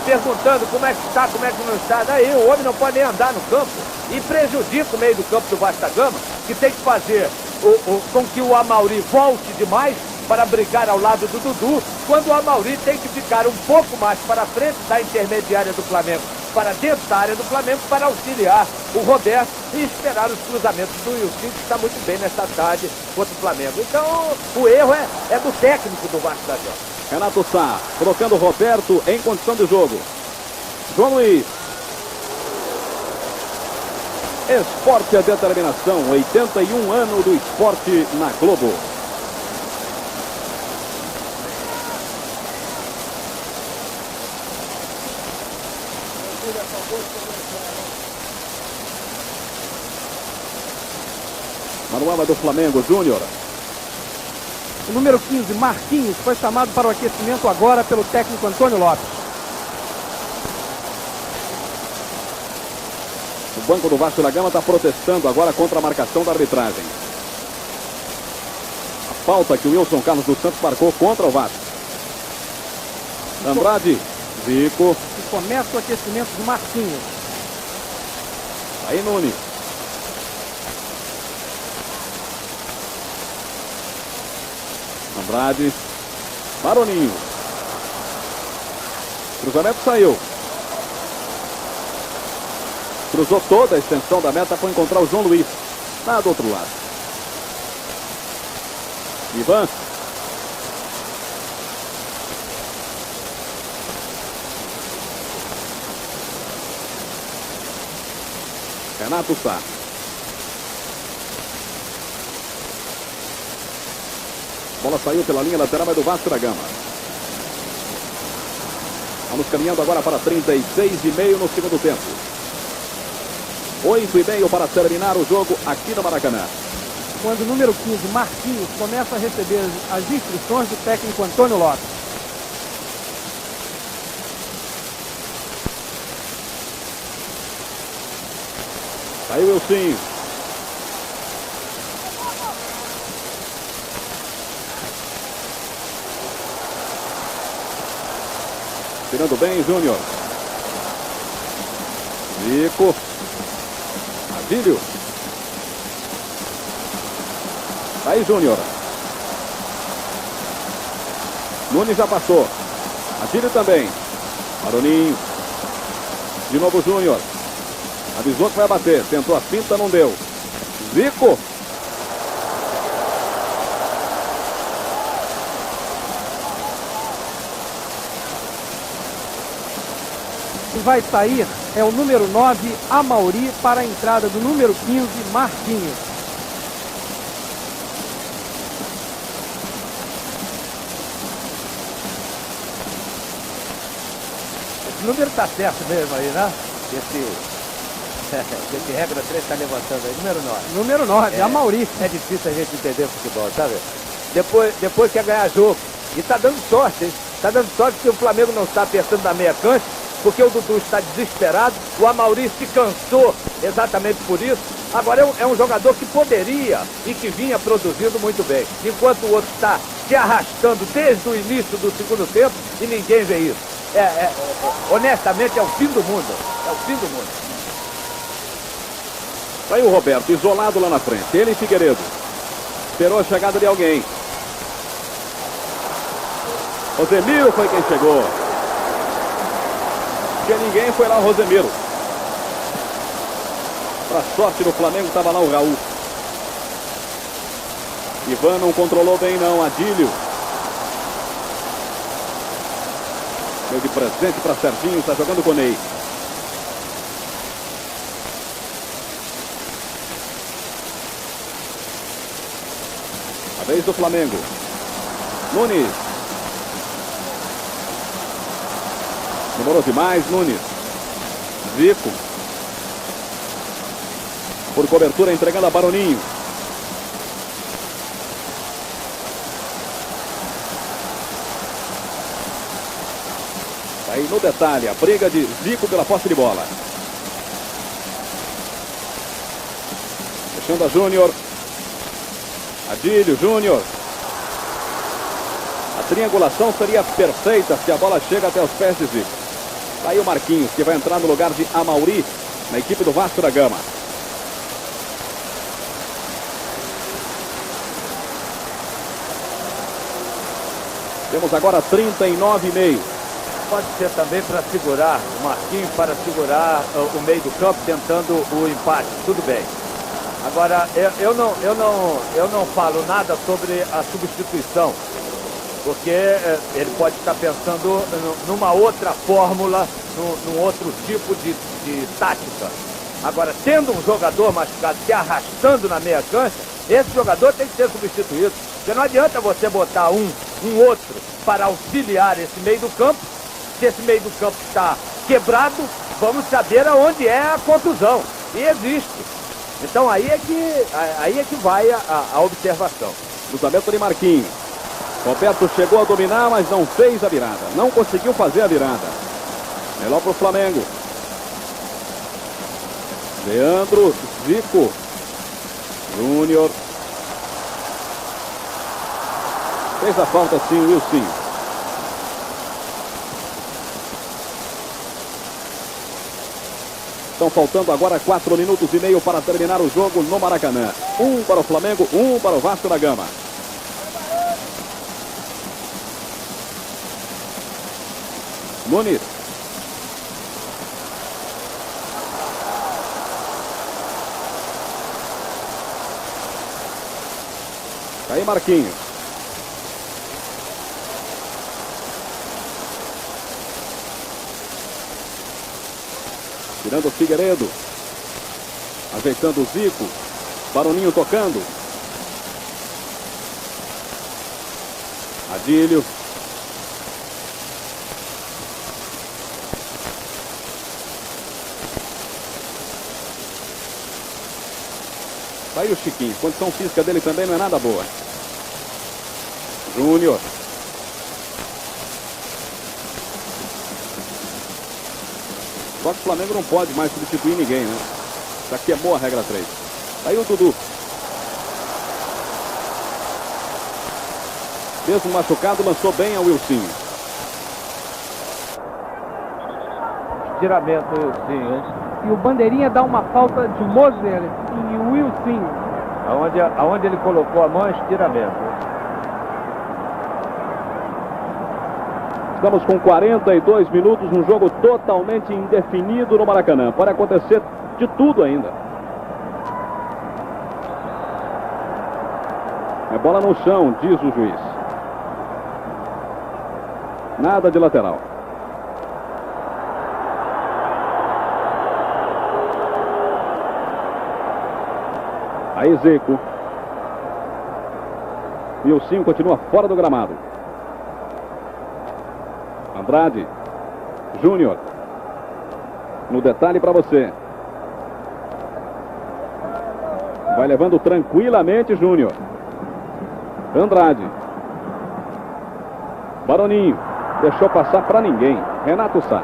Perguntando como é que está, como é que não está. Daí o homem não pode nem andar no campo. E prejudica o meio do campo do Vasco da Gama, que tem que fazer com que o Amauri volte demais para brigar ao lado do Dudu, quando o Amauri tem que ficar um pouco mais para frente da intermediária do Flamengo, para dentro da área do Flamengo, para auxiliar o Roberto e esperar os cruzamentos do Wilson, que está muito bem nessa tarde contra o Flamengo. Então, o erro é do técnico do Vasco da Gama. Renato Sá, colocando o Roberto em condição de jogo. João Luiz. Esporte é determinação, 81 anos do esporte na Globo. Manuela do Flamengo, Júnior. O número 15, Marquinhos, foi chamado para o aquecimento agora pelo técnico Antônio Lopes. O banco do Vasco da Gama está protestando agora contra a marcação da arbitragem. A falta que o Wilson Carlos dos Santos marcou contra o Vasco. Andrade, Zico. E começa o aquecimento do Marquinhos. Aí Nunes. Andrade. Maroninho. Cruzamento saiu. Cruzou toda a extensão da meta para encontrar o João Luiz. Lá do outro lado. Ivan. Renato Sá. Bola saiu pela linha lateral, é do Vasco da Gama. Vamos caminhando agora para 36,5 no segundo tempo. 8,5 para terminar o jogo aqui no Maracanã. Quando o número 15, Marquinhos, começa a receber as instruções do técnico Antônio Lopes. Saiu o Wilson. Tirando bem, Júnior. Zico. Adílio. Aí, Júnior. Nunes já passou. Adílio também. Maroninho. De novo, Júnior. Avisou que vai bater. Tentou a finta, não deu. Zico. Vai sair é o número 9, Amauri, para a entrada do número 15, Marquinhos. Esse número está certo mesmo aí, né? Esse regra 3 está levantando aí. Número 9. Número 9, Amauri. É difícil a gente entender futebol, sabe? Depois quer ganhar jogo. E está dando sorte, hein? Está dando sorte que o Flamengo não está apertando na meia cancha, porque o Dudu está desesperado, o Amauri se cansou exatamente por isso. Agora é um jogador que poderia e que vinha produzindo muito bem, enquanto o outro está se arrastando desde o início do segundo tempo e ninguém vê isso. Honestamente, é o fim do mundo. É o fim do mundo. Aí o Roberto, isolado lá na frente. Ele e Figueiredo. Esperou a chegada de alguém. Rosemiro foi quem chegou. Porque ninguém foi lá o Rosemiro. Para sorte do Flamengo estava lá o Raul. Ivan não controlou bem não, Adílio. Deu de presente para Serginho, está jogando com o Ney. A vez do Flamengo. Nunes. Demorou demais, Nunes. Zico. Por cobertura, entregando a Baroninho. Aí no detalhe, a briga de Zico pela posse de bola. Fechando a Júnior. Adílio, Júnior. triangulação seria perfeita se a bola chega até os pés de Zico. Aí o Marquinhos, que vai entrar no lugar de Amauri, na equipe do Vasco da Gama. Temos agora 39,5. Pode ser também para segurar o Marquinhos, para segurar o meio do campo, tentando o empate. Tudo bem. Agora, eu não falo nada sobre a substituição, porque ele pode estar pensando numa outra fórmula, num outro tipo de tática. Agora, tendo um jogador machucado se arrastando na meia cancha, esse jogador tem que ser substituído. Porque não adianta você botar um outro para auxiliar esse meio do campo. Se esse meio do campo está quebrado, vamos saber aonde é a contusão. E existe. Então aí é que vai a observação. Cruzamento de Marquinhos. Roberto chegou a dominar, mas não fez a virada. Não conseguiu fazer a virada. Melhor para o Flamengo. Leandro, Zico, Júnior. Fez a falta sim, Wilson. Estão faltando agora 4 minutos e meio para terminar o jogo no Maracanã. 1 para o Flamengo, 1 para o Vasco da Gama. Nunes. Tá aí Marquinhos. Tirando o Figueiredo. Ajeitando o Zico. Baroninho tocando. Adílio. Tá aí o Chiquinho. A condição física dele também não é nada boa. Júnior. Só que o Flamengo não pode mais substituir ninguém, né? Já queimou a regra 3. Aí o Dudu. Mesmo machucado, lançou bem a Wilson. Estiramento, sim, hein? E o Bandeirinha dá uma falta de Moser e o Wilson. Aonde ele colocou a mão, estiramento. Estamos com 42 minutos, um jogo totalmente indefinido no Maracanã. Pode acontecer de tudo ainda. É bola no chão, diz o juiz. Nada de lateral. Aí Zico. E o Sim continua fora do gramado. Andrade. Júnior. No detalhe para você. Vai levando tranquilamente Júnior. Andrade. Baroninho. Deixou passar para ninguém. Renato Sá.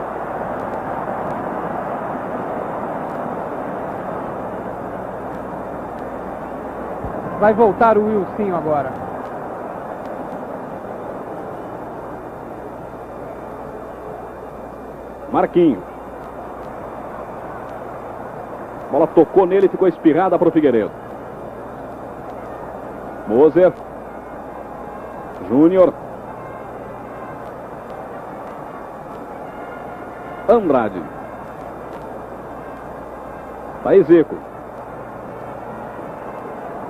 Vai voltar o Wilson agora. Marquinhos. Bola tocou nele e ficou espirrada para o Figueiredo. Moser. Júnior. Andrade. Tá aí Zico.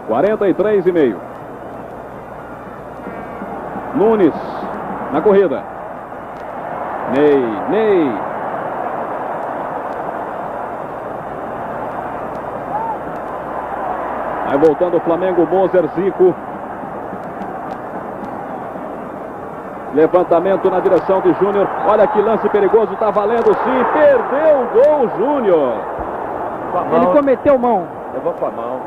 43,5. Nunes na corrida. Ney. Vai voltando o Flamengo, Moser, Zico. Levantamento na direção de Júnior. Olha que lance perigoso, tá valendo sim. Perdeu o gol, Júnior. Ele cometeu mão. Levou com a mão.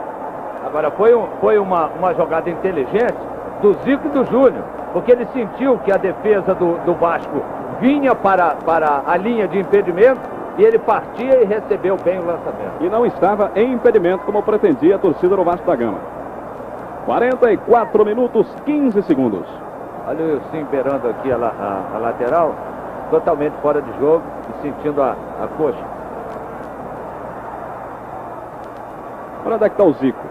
Agora foi uma jogada inteligente do Zico e do Júnior, porque ele sentiu que a defesa do Vasco vinha para a linha de impedimento e ele partia e recebeu bem o lançamento. E não estava em impedimento como pretendia a torcida do Vasco da Gama. 44 minutos, 15 segundos. Olha o Sim beirando aqui a lateral, totalmente fora de jogo e sentindo a coxa. Olha onde é que está o Zico.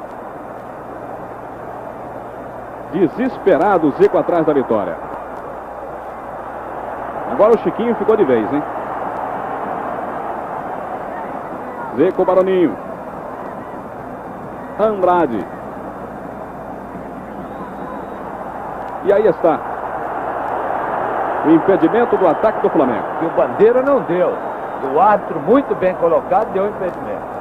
Desesperado o Zico atrás da vitória. Agora o Chiquinho ficou de vez, hein? Zico, Baroninho. Andrade. E aí está o impedimento do ataque do Flamengo. E o Bandeira não deu. E o árbitro, muito bem colocado, deu impedimento.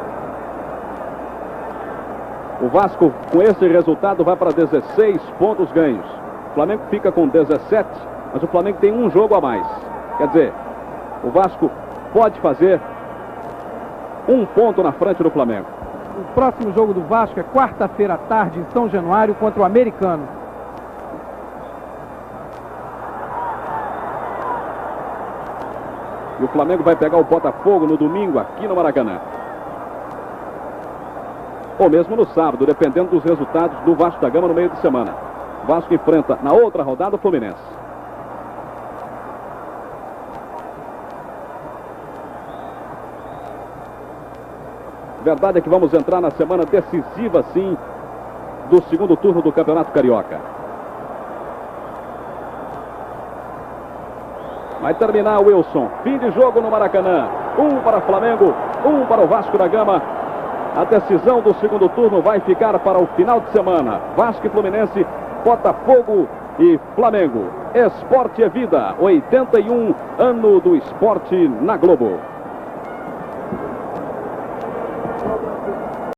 O Vasco, com esse resultado, vai para 16 pontos ganhos. O Flamengo fica com 17, mas o Flamengo tem um jogo a mais. Quer dizer, o Vasco pode fazer um ponto na frente do Flamengo. O próximo jogo do Vasco é quarta-feira à tarde em São Januário contra o Americano. E o Flamengo vai pegar o Botafogo no domingo aqui no Maracanã. Ou mesmo no sábado, dependendo dos resultados do Vasco da Gama no meio de semana. O Vasco enfrenta na outra rodada o Fluminense. Verdade é que vamos entrar na semana decisiva, sim, do segundo turno do Campeonato Carioca. Vai terminar o Wilson. Fim de jogo no Maracanã. 1 para o Flamengo, 1 para o Vasco da Gama. A decisão do segundo turno vai ficar para o final de semana. Vasco e Fluminense, Botafogo e Flamengo. Esporte é vida. 81 ano do esporte na Globo.